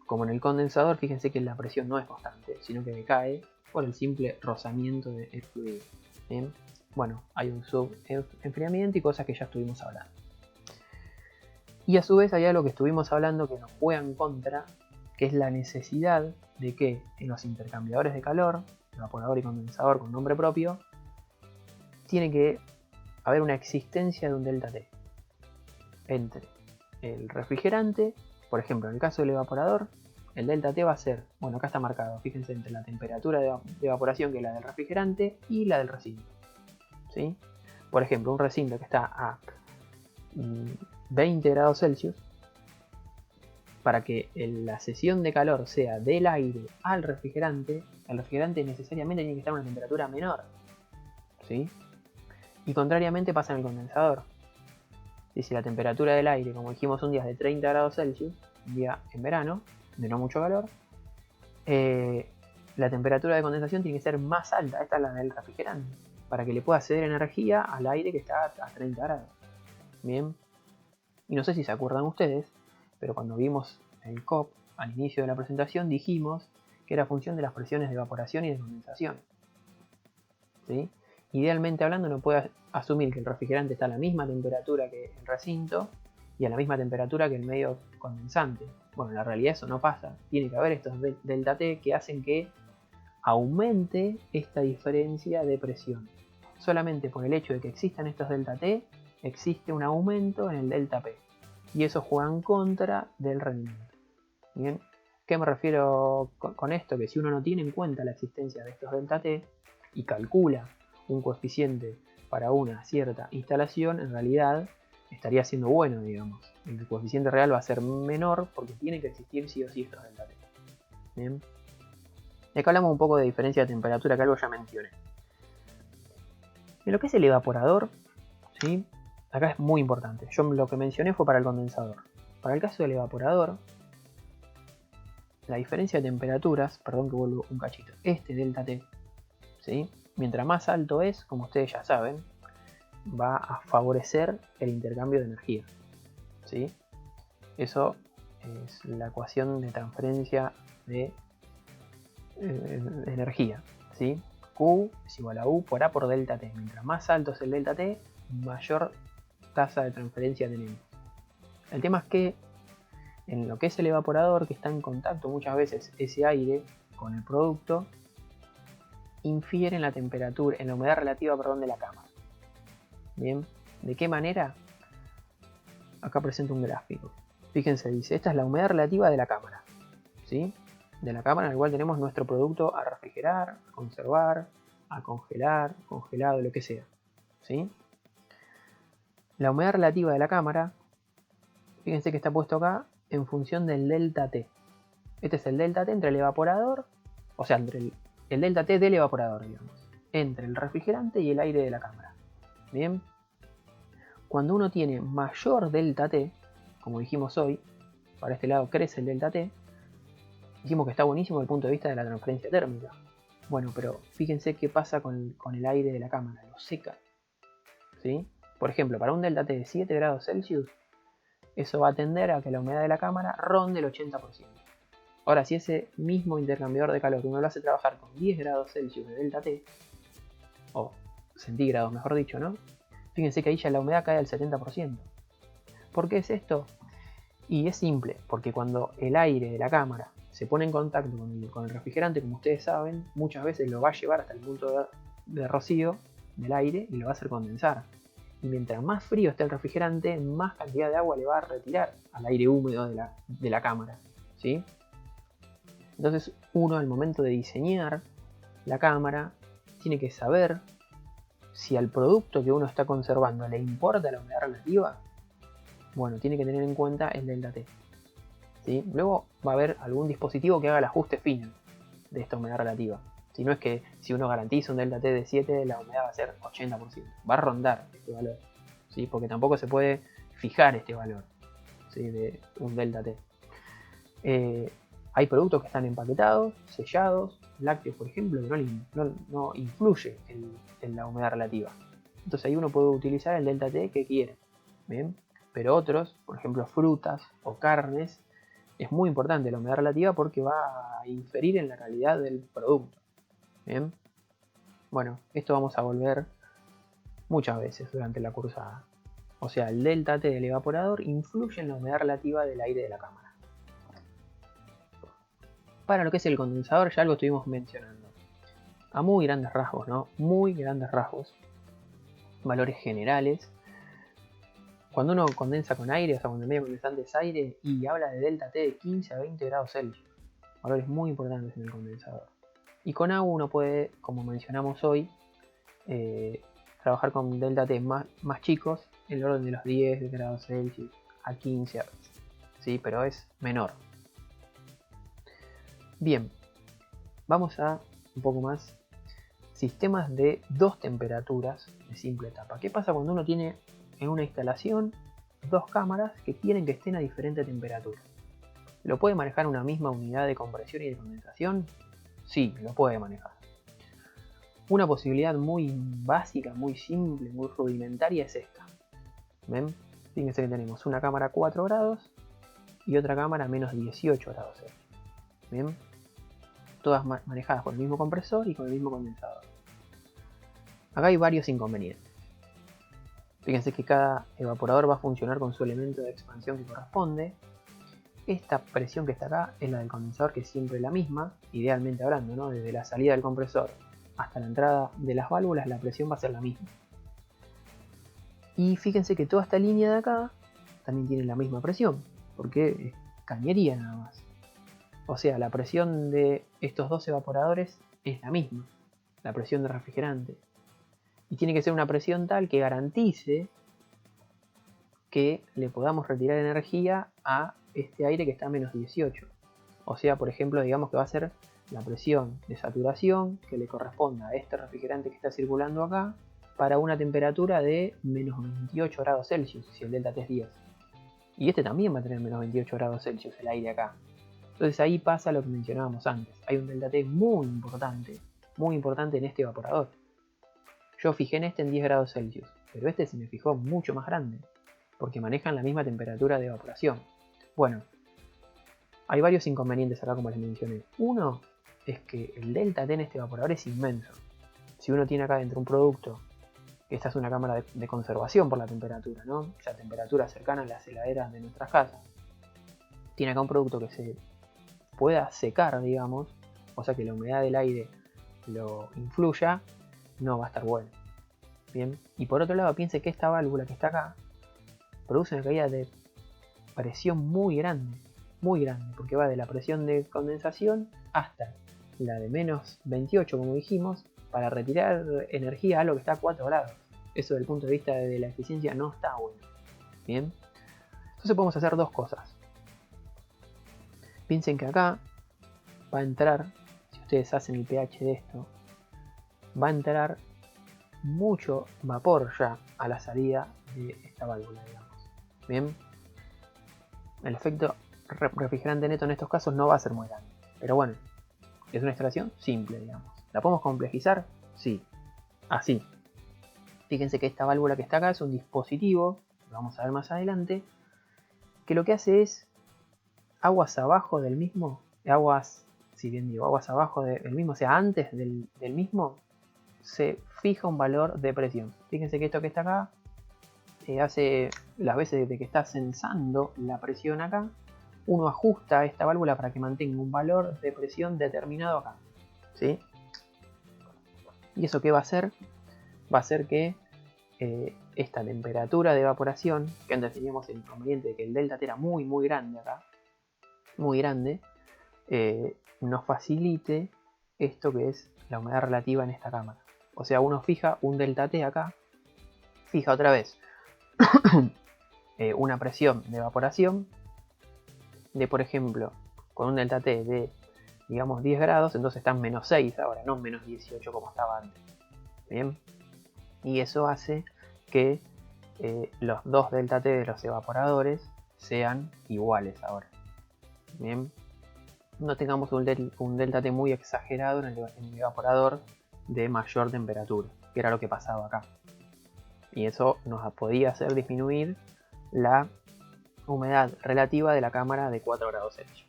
S1: como en el condensador, fíjense que la presión no es constante, sino que decae por el simple rozamiento del fluido. ¿Bien? Bueno, hay un subenfriamiento y cosas que ya estuvimos hablando. Y a su vez hay algo que estuvimos hablando que nos juega en contra, que es la necesidad de que en los intercambiadores de calor, evaporador y condensador con nombre propio, tiene que haber una existencia de un delta T entre el refrigerante. Por ejemplo, en el caso del evaporador, el delta T va a ser, bueno, acá está marcado, fíjense, entre la temperatura de evaporación, que es la del refrigerante, y la del recinto, ¿sí? Por ejemplo, un recinto que está a 20 grados Celsius, para que la cesión de calor sea del aire al refrigerante, el refrigerante necesariamente tiene que estar a una temperatura menor, ¿sí? Y contrariamente pasa en el condensador. Y si la temperatura del aire, como dijimos, un día es de 30 grados Celsius, un día en verano, de no mucho calor, la temperatura de condensación tiene que ser más alta, esta es la del refrigerante, para que le pueda ceder energía al aire que está a 30 grados. Bien, y no sé si se acuerdan ustedes, pero cuando vimos el COP al inicio de la presentación dijimos que era función de las presiones de evaporación y de condensación, ¿sí? Idealmente hablando, no puede asumir que el refrigerante está a la misma temperatura que el recinto y a la misma temperatura que el medio condensante. Bueno, en la realidad eso no pasa. Tiene que haber estos delta T que hacen que aumente esta diferencia de presión. Solamente por el hecho de que existan estos delta T, existe un aumento en el delta P. Y eso juega en contra del rendimiento. ¿Bien? ¿Qué me refiero con esto? Que si uno no tiene en cuenta la existencia de estos delta T y calcula un coeficiente para una cierta instalación, en realidad estaría siendo bueno, digamos. El coeficiente real va a ser menor porque tiene que existir sí o sí estos delta T. Bien. Y acá hablamos un poco de diferencia de temperatura, que algo ya mencioné. En lo que es el evaporador, ¿sí? Acá es muy importante. Yo lo que mencioné fue para el condensador. Para el caso del evaporador, la diferencia de temperaturas, perdón que vuelvo un cachito, este delta T, ¿sí? Mientras más alto es, como ustedes ya saben, va a favorecer el intercambio de energía, ¿sí? Eso es la ecuación de transferencia de energía, ¿sí? Q es igual a U por A por delta T. Mientras más alto es el delta T, mayor tasa de transferencia tenemos. El tema es que en lo que es el evaporador, que está en contacto muchas veces ese aire con el producto, infiere en la temperatura, en la humedad relativa, perdón, de la cámara. Bien, ¿de qué manera? Acá presento un gráfico. Fíjense, dice, esta es la humedad relativa de la cámara, ¿sí? De la cámara en la cual tenemos nuestro producto a refrigerar, a conservar, a congelar, congelado, lo que sea, ¿sí? La humedad relativa de la cámara, fíjense que está puesto acá en función del delta T. Este es el delta T entre el evaporador, o sea, entre el delta T del evaporador, digamos, entre el refrigerante y el aire de la cámara. Bien, cuando uno tiene mayor delta T, como dijimos hoy, para este lado crece el delta T, dijimos que está buenísimo desde el punto de vista de la transferencia térmica. Bueno, pero fíjense qué pasa con el aire de la cámara, lo seca, ¿sí? Por ejemplo, para un delta T de 7 grados Celsius, eso va a tender a que la humedad de la cámara ronde el 80%. Ahora, si ese mismo intercambiador de calor uno lo hace trabajar con 10 grados Celsius de delta T, o centígrados mejor dicho, ¿no? Fíjense que ahí ya la humedad cae al 70%. ¿Por qué es esto? Y es simple, porque cuando el aire de la cámara se pone en contacto con el refrigerante, como ustedes saben, muchas veces lo va a llevar hasta el punto de rocío del aire y lo va a hacer condensar. Y mientras más frío esté el refrigerante, más cantidad de agua le va a retirar al aire húmedo de la cámara, ¿sí? Entonces uno al momento de diseñar la cámara tiene que saber si al producto que uno está conservando le importa la humedad relativa. Bueno, tiene que tener en cuenta el delta T, ¿sí? Luego va a haber algún dispositivo que haga el ajuste fino de esta humedad relativa. Si no es que si uno garantiza un delta T de 7, la humedad va a ser 80%. Va a rondar este valor, ¿sí? Porque tampoco se puede fijar este valor, ¿sí? De un delta T. Hay productos que están empaquetados, sellados, lácteos por ejemplo, que no influye en la humedad relativa. Entonces ahí uno puede utilizar el delta T que quiere, ¿bien? Pero otros, por ejemplo frutas o carnes, es muy importante la humedad relativa porque va a inferir en la calidad del producto. Bien, bueno, esto vamos a volver muchas veces durante la cursada. O sea, el delta T del evaporador influye en la humedad relativa del aire de la cámara. Para lo que es el condensador ya algo estuvimos mencionando. A muy grandes rasgos, ¿no? Muy grandes rasgos. Valores generales. Cuando uno condensa con aire, o sea, cuando el medio condensante es aire, y habla de delta T de 15 a 20 grados Celsius. Valores muy importantes en el condensador. Y con agua uno puede, como mencionamos hoy, trabajar con delta T más chicos, en el orden de los 10 grados Celsius a 15 a veces, ¿sí? Pero es menor. Bien, vamos a un poco más sistemas de dos temperaturas de simple etapa. ¿Qué pasa cuando uno tiene en una instalación dos cámaras que quieren que estén a diferente temperatura? ¿Lo puede manejar una misma unidad de compresión y de condensación? Sí, lo puede manejar. Una posibilidad muy básica, muy simple, muy rudimentaria es esta. ¿Ven? Fíjense que tenemos una cámara a 4 grados y otra cámara a menos 18 grados Celsius. ¿Bien? Todas manejadas con el mismo compresor y con el mismo condensador. Acá hay varios inconvenientes. Fíjense que cada evaporador va a funcionar con su elemento de expansión que corresponde. Esta presión que está acá es la del condensador, que es siempre la misma, idealmente hablando, ¿no? Desde la salida del compresor hasta la entrada de las válvulas la presión va a ser la misma. Y fíjense que toda esta línea de acá también tiene la misma presión, porque es cañería nada más. O sea, la presión de estos dos evaporadores es la misma, la presión de refrigerante. Y tiene que ser una presión tal que garantice que le podamos retirar energía a este aire que está a menos 18. O sea, por ejemplo, digamos que va a ser la presión de saturación que le corresponda a este refrigerante que está circulando acá para una temperatura de menos 28 grados Celsius, si el delta T es 10. Y este también va a tener menos 28 grados Celsius, el aire acá. Entonces ahí pasa lo que mencionábamos antes. Hay un delta T muy importante en este evaporador. Yo fijé en este en 10 grados Celsius, pero este se me fijó mucho más grande, porque manejan la misma temperatura de evaporación. Bueno, hay varios inconvenientes acá como les mencioné. Uno es que el delta T en este evaporador es inmenso. Si uno tiene acá dentro un producto, esta es una cámara de conservación por la temperatura, ¿no? O sea, temperatura cercana a las heladeras de nuestras casas. Tiene acá un producto que se pueda secar, digamos, o sea que la humedad del aire lo influya, no va a estar bueno. Bien, y por otro lado, piense que esta válvula que está acá produce una caída de presión muy grande, porque va de la presión de condensación hasta la de menos 28, como dijimos, para retirar energía a lo que está a 4 grados. Eso desde el punto de vista de la eficiencia no está bueno. Bien, entonces podemos hacer dos cosas. Piensen que acá va a entrar, si ustedes hacen el pH de esto, va a entrar mucho vapor ya a la salida de esta válvula, digamos. Bien, el efecto refrigerante neto en estos casos no va a ser muy grande, pero bueno, es una instalación simple, digamos. ¿La podemos complejizar? Sí, así. Fíjense que esta válvula que está acá es un dispositivo, lo vamos a ver más adelante, que lo que hace es aguas abajo del mismo, aguas abajo del mismo, o sea, antes del mismo, se fija un valor de presión. Fíjense que esto que está acá hace las veces de que está sensando la presión acá, uno ajusta esta válvula para que mantenga un valor de presión determinado acá, ¿sí? ¿Y eso qué va a hacer? Va a hacer que esta temperatura de evaporación, que antes teníamos el inconveniente de que el delta T era muy grande acá, muy grande, nos facilite esto que es la humedad relativa en esta cámara. O sea, uno fija un delta T acá, fija otra vez una presión de evaporación de, por ejemplo, con un delta T de, digamos, 10 grados, entonces está en menos 6 ahora, no menos 18 como estaba antes. Bien, y eso hace que los dos delta T de los evaporadores sean iguales ahora. Bien, no tengamos un delta T muy exagerado en el evaporador de mayor temperatura, que era lo que pasaba acá. Y eso nos podía hacer disminuir la humedad relativa de la cámara de 4 grados Celsius.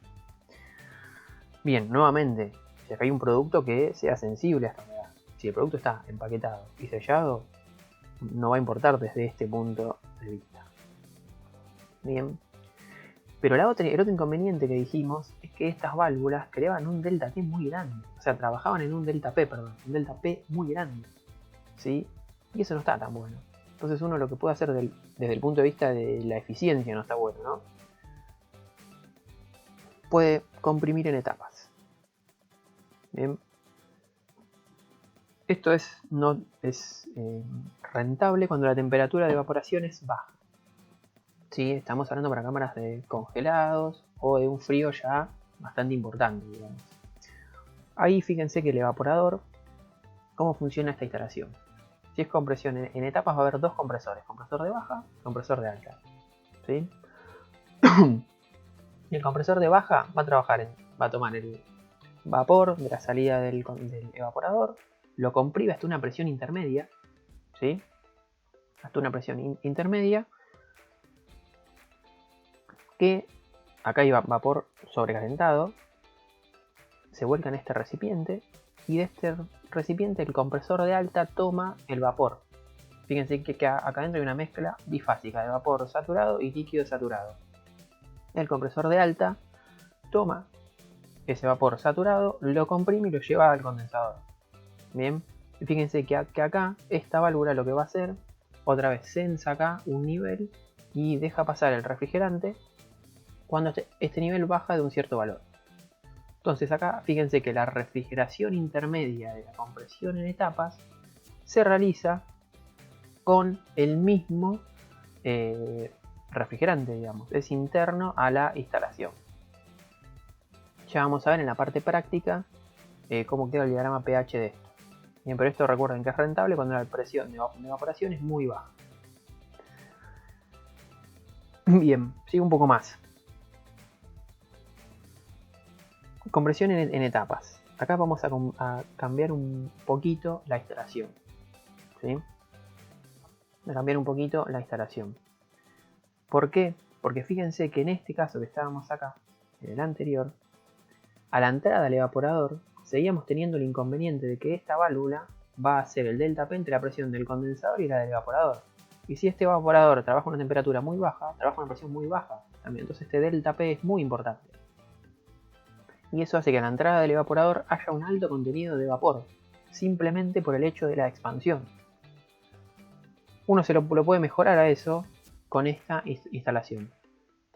S1: Bien, nuevamente, si acá hay un producto que sea sensible a esta humedad, si el producto está empaquetado y sellado, no va a importar desde este punto de vista. Bien, pero el otro inconveniente que dijimos es que estas válvulas creaban un delta T muy grande, o sea, trabajaban en un delta P muy grande, ¿sí? Y eso no está tan bueno. Entonces uno lo que puede hacer desde el punto de vista de la eficiencia no está bueno, ¿no? Puede comprimir en etapas. Bien. Esto no es rentable cuando la temperatura de evaporación es baja. ¿Sí? Estamos hablando para cámaras de congelados o de un frío ya bastante importante, digamos. Ahí fíjense que el evaporador, ¿cómo funciona esta instalación? Si es compresión en etapas va a haber dos compresores, compresor de baja y compresor de alta. ¿Sí? Y el compresor de baja va a tomar el vapor de la salida del evaporador, lo comprime hasta una presión intermedia, ¿sí? Hasta una presión intermedia, que acá hay vapor sobrecalentado, se vuelca en este recipiente, y de este recipiente el compresor de alta toma el vapor. Fíjense que acá adentro hay una mezcla bifásica de vapor saturado y líquido saturado. El compresor de alta toma ese vapor saturado, lo comprime y lo lleva al condensador. Bien, fíjense que acá esta válvula lo que va a hacer, otra vez sensa acá un nivel y deja pasar el refrigerante cuando este nivel baja de un cierto valor. Entonces acá fíjense que la refrigeración intermedia de la compresión en etapas se realiza con el mismo refrigerante, digamos, es interno a la instalación. Ya vamos a ver en la parte práctica cómo queda el diagrama pH de esto. Bien, pero esto recuerden que es rentable cuando la presión de evaporación es muy baja. Bien, sigo un poco más. Compresión en etapas. Acá vamos a cambiar un poquito la instalación. ¿Sí? A cambiar un poquito la instalación. ¿Por qué? Porque fíjense que en este caso que estábamos acá, en el anterior, a la entrada del evaporador seguíamos teniendo el inconveniente de que esta válvula va a hacer el delta P entre la presión del condensador y la del evaporador. Y si este evaporador trabaja a una temperatura muy baja, trabaja a una presión muy baja también. Entonces este delta P es muy importante. Y eso hace que a la entrada del evaporador haya un alto contenido de vapor, simplemente por el hecho de la expansión. Uno se lo puede mejorar a eso con esta instalación,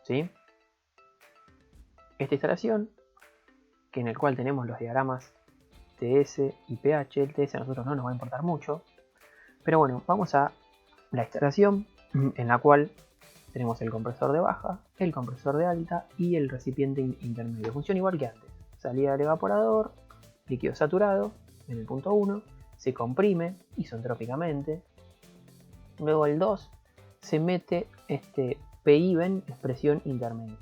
S1: ¿sí? Esta instalación, que en el cual tenemos los diagramas TS y pH, el TS a nosotros no nos va a importar mucho, pero bueno, vamos a la instalación en la cual tenemos el compresor de baja, el compresor de alta y el recipiente intermedio. Funciona igual que antes. Salida del evaporador, líquido saturado en el punto 1, se comprime isentrópicamente. Luego el 2 se mete este PIVEN, es presión intermedia.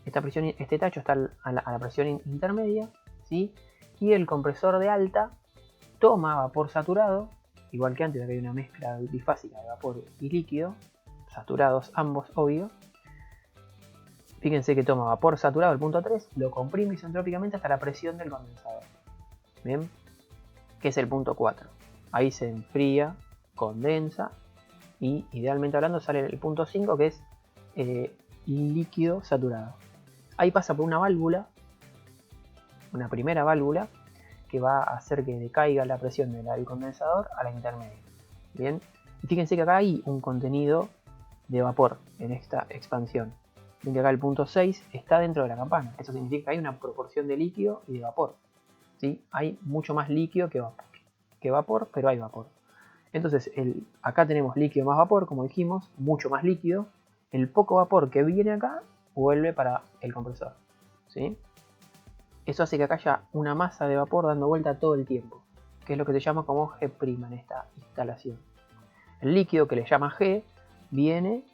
S1: Este tacho está a la presión intermedia, ¿sí? Y el compresor de alta toma vapor saturado, igual que antes, que hay una mezcla bifásica de vapor y líquido, saturados ambos, obvio. Fíjense que toma vapor saturado, el punto 3, lo comprime isentrópicamente hasta la presión del condensador. Bien, que es el punto 4. Ahí se enfría, condensa y idealmente hablando sale el punto 5, que es líquido saturado. Ahí pasa por una válvula, una primera válvula, que va a hacer que decaiga la presión del condensador a la intermedia. Bien, y fíjense que acá hay un contenido de vapor en esta expansión. Ven que acá el punto 6 está dentro de la campana. Eso significa que hay una proporción de líquido y de vapor, ¿sí? Hay mucho más líquido que vapor, pero hay vapor. Entonces acá tenemos líquido más vapor, como dijimos, mucho más líquido. El poco vapor que viene acá vuelve para el compresor, ¿sí? Eso hace que acá haya una masa de vapor dando vuelta todo el tiempo, que es lo que se llama como G' en esta instalación. El líquido, que le llama G, viene,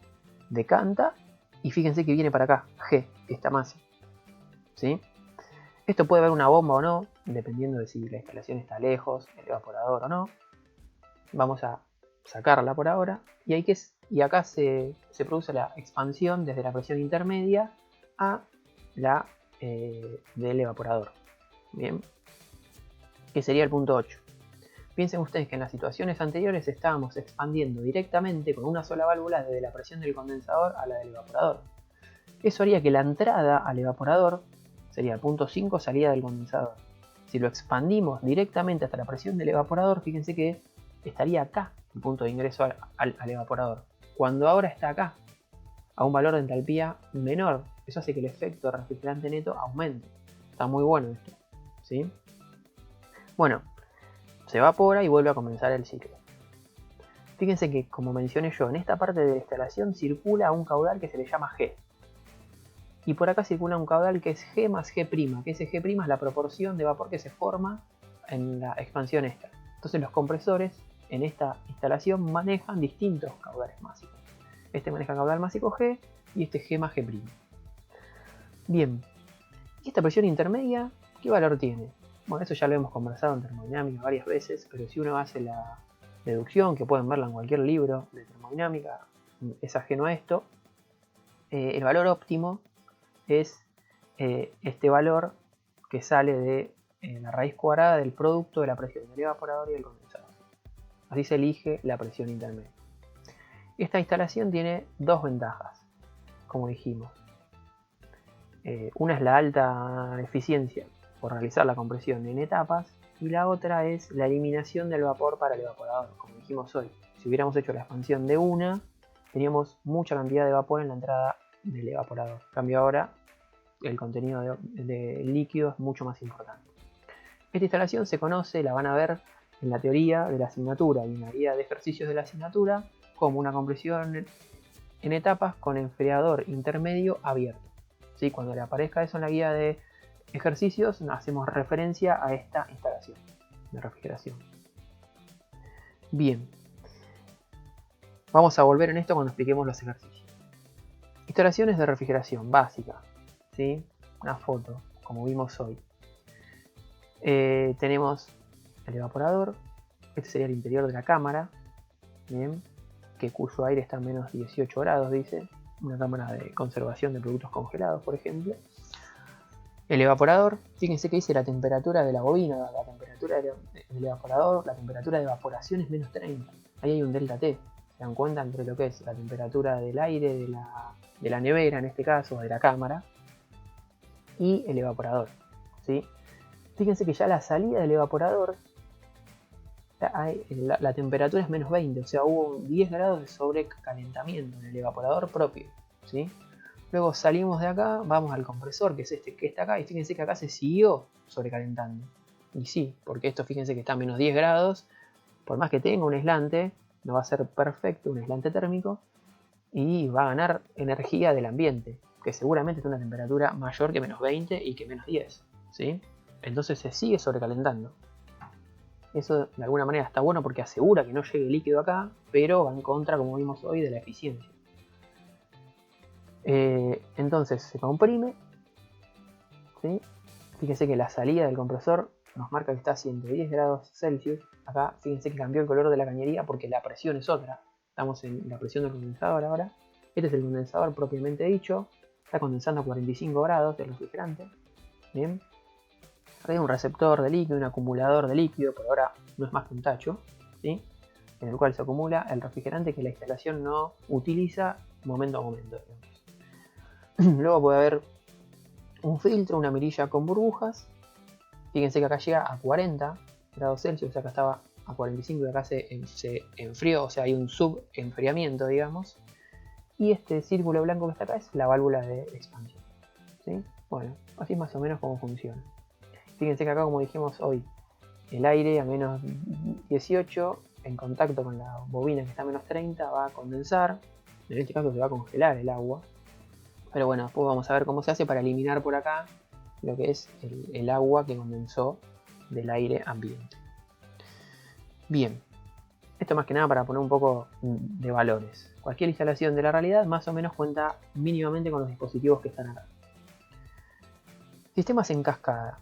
S1: decanta y fíjense que viene para acá, G, esta masa, ¿sí? Esto puede haber una bomba o no, dependiendo de si la instalación está lejos, el evaporador o no. Vamos a sacarla por ahora y acá se produce la expansión desde la presión intermedia a la del evaporador. Bien, que sería el punto 8. Piensen ustedes que en las situaciones anteriores estábamos expandiendo directamente con una sola válvula desde la presión del condensador a la del evaporador. Eso haría que la entrada al evaporador sería el punto 5, salida del condensador. Si lo expandimos directamente hasta la presión del evaporador, fíjense que estaría acá el punto de ingreso al evaporador, cuando ahora está acá, a un valor de entalpía menor. Eso hace que el efecto refrigerante neto aumente. Está muy bueno esto, ¿sí? Bueno, se evapora y vuelve a comenzar el ciclo. Fíjense que, como mencioné yo, en esta parte de la instalación circula un caudal que se le llama G. Y por acá circula un caudal que es G más G', que ese G' es la proporción de vapor que se forma en la expansión esta. Entonces los compresores en esta instalación manejan distintos caudales másicos. Este maneja caudal másico G y este G más G'. Bien, ¿y esta presión intermedia qué valor tiene? Bueno, eso ya lo hemos conversado en termodinámica varias veces, pero si uno hace la deducción, que pueden verla en cualquier libro de termodinámica, es ajeno a esto, el valor óptimo es este valor que sale de la raíz cuadrada del producto de la presión del evaporador y del condensador. Así se elige la presión intermedia. Esta instalación tiene dos ventajas, como dijimos. Una es la alta eficiencia por realizar la compresión en etapas y la otra es la eliminación del vapor para el evaporador, como dijimos hoy. Si hubiéramos hecho la expansión de una, teníamos mucha cantidad de vapor en la entrada del evaporador. En cambio ahora el contenido de líquido es mucho más importante. Esta instalación se conoce, la van a ver en la teoría de la asignatura y en la guía de ejercicios de la asignatura como una compresión en etapas con enfriador intermedio abierto. ¿Sí? Cuando le aparezca eso en la guía de ejercicios, hacemos referencia a esta instalación de refrigeración. Bien, vamos a volver en esto cuando expliquemos los ejercicios. Instalaciones de refrigeración básica, ¿sí? Una foto, como vimos hoy. Tenemos el evaporador, este sería el interior de la cámara, ¿bien? Cuyo aire está a menos 18 grados, dice. Una cámara de conservación de productos congelados, por ejemplo. El evaporador, fíjense que dice la temperatura de la bobina, la temperatura del evaporador, la temperatura de evaporación es menos 30. Ahí hay un delta T. Se dan cuenta entre lo que es la temperatura del aire, de la nevera en este caso, o de la cámara, y el evaporador. ¿Sí? Fíjense que ya la salida del evaporador, la temperatura es menos 20, o sea, hubo 10 grados de sobrecalentamiento en el evaporador propio. ¿Sí? Luego salimos de acá, vamos al compresor, que es este que está acá, y fíjense que acá se siguió sobrecalentando. Y sí, porque esto fíjense que está a menos 10 grados, por más que tenga un aislante, no va a ser perfecto, un aislante térmico, y va a ganar energía del ambiente, que seguramente está a una temperatura mayor que menos 20 y que menos 10. ¿Sí? Entonces se sigue sobrecalentando. Eso de alguna manera está bueno porque asegura que no llegue líquido acá, pero va en contra, como vimos hoy, de la eficiencia. Entonces se comprime, ¿sí? Fíjense que la salida del compresor nos marca que está a 110 grados Celsius. Acá fíjense que cambió el color de la cañería porque la presión es otra. Estamos en la presión del condensador ahora. Este es el condensador propiamente dicho. Está condensando a 45 grados el refrigerante. Bien. Acá hay un receptor de líquido, un acumulador de líquido, por ahora no es más que un tacho, ¿sí? En el cual se acumula el refrigerante que la instalación no utiliza momento a momento. Luego puede haber un filtro, una mirilla con burbujas. Fíjense que acá llega a 40 grados Celsius, o sea, acá estaba a 45 y acá se enfrió, o sea, hay un subenfriamiento, digamos. Y este círculo blanco que está acá es la válvula de expansión. ¿Sí? Bueno, así más o menos cómo funciona. Fíjense que acá, como dijimos hoy, el aire a menos 18 en contacto con la bobina que está a menos 30 va a condensar. En este caso se va a congelar el agua. Pero bueno, después vamos a ver cómo se hace para eliminar por acá lo que es el agua que condensó del aire ambiente. Bien, esto más que nada para poner un poco de valores. Cualquier instalación de la realidad más o menos cuenta mínimamente con los dispositivos que están acá. Sistemas en cascada.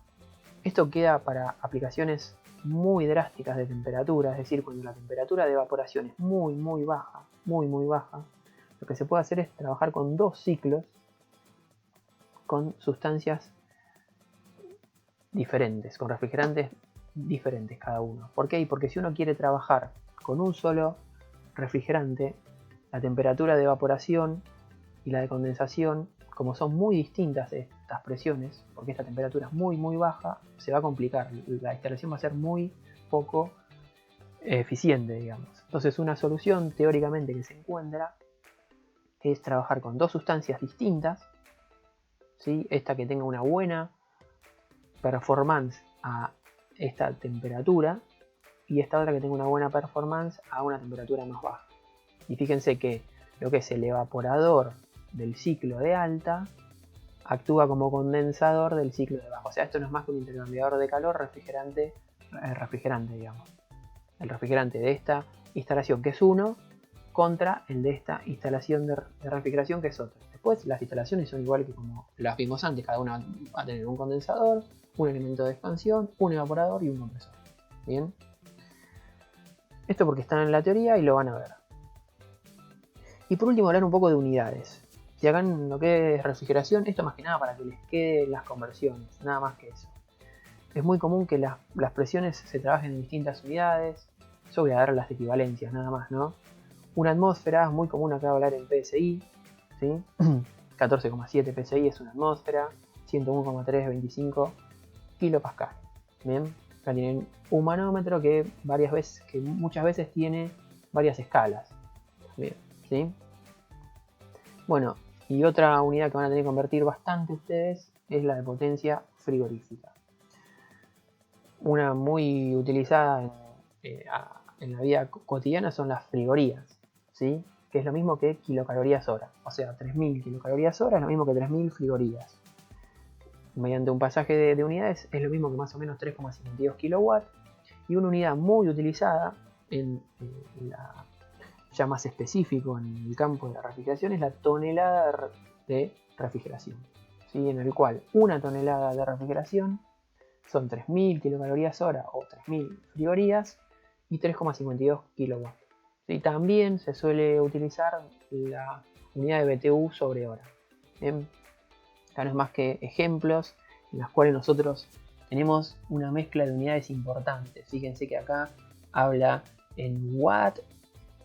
S1: Esto queda para aplicaciones muy drásticas de temperatura, es decir, cuando la temperatura de evaporación es muy baja, muy baja, lo que se puede hacer es trabajar con dos ciclos con sustancias diferentes, con refrigerantes diferentes cada uno. ¿Por qué? Porque si uno quiere trabajar con un solo refrigerante, la temperatura de evaporación y la de condensación, como son muy distintas estas presiones, porque esta temperatura es muy baja, se va a complicar. La instalación va a ser muy poco eficiente, digamos. Entonces una solución teóricamente que se encuentra es trabajar con dos sustancias distintas, ¿sí? Esta que tenga una buena performance a esta temperatura y esta otra que tenga una buena performance a una temperatura más baja. Y fíjense que lo que es el evaporador del ciclo de alta actúa como condensador del ciclo de baja. O sea, esto no es más que un intercambiador de calor refrigerante, digamos. El refrigerante de esta instalación que es uno contra el de esta instalación de refrigeración que es otro. Después las instalaciones son igual que como las vimos antes, cada una va a tener un condensador, un elemento de expansión, un evaporador y un compresor. Bien. Esto porque están en la teoría y lo van a ver. Y por último hablar un poco de unidades. Si acá en lo que es refrigeración, esto más que nada para que les quede las conversiones, nada más que eso. Es muy común que las presiones se trabajen en distintas unidades. Yo voy a dar las equivalencias nada más, ¿no? Una atmósfera, es muy común acá hablar en PSI, ¿sí? 14,7 PSI es una atmósfera, 101,325 kilopascal. Bien, acá tienen un manómetro que muchas veces tiene varias escalas. Bien, ¿sí? Bueno, y otra unidad que van a tener que convertir bastante ustedes es la de potencia frigorífica. Una muy utilizada en la vida cotidiana son las frigorías, ¿sí? Que es lo mismo que kilocalorías hora. O sea, 3000 kilocalorías hora es lo mismo que 3000 frigorías. Mediante un pasaje de unidades es lo mismo que más o menos 3,52 kilowatts. Y una unidad muy utilizada ya más específico en el campo de la refrigeración es la tonelada de refrigeración, ¿sí? En el cual una tonelada de refrigeración son 3000 kilocalorías hora o 3000 frigorías y 3,52 kilowatts. ¿Sí? También se suele utilizar la unidad de BTU sobre hora. Bien, acá no es más que ejemplos en las cuales nosotros tenemos una mezcla de unidades importantes. Fíjense que acá habla en watt,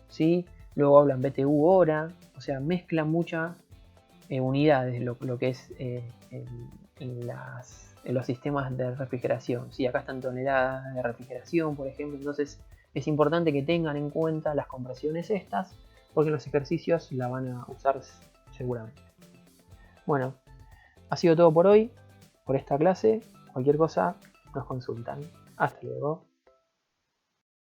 S1: ¿sí? Luego habla en BTU hora, o sea, mezcla muchas unidades, lo que es en los sistemas de refrigeración. ¿Sí? Acá están toneladas de refrigeración, por ejemplo, entonces es importante que tengan en cuenta las compresiones estas, porque en los ejercicios la van a usar seguramente. Bueno, ha sido todo por hoy, por esta clase. Cualquier cosa nos consultan. Hasta luego.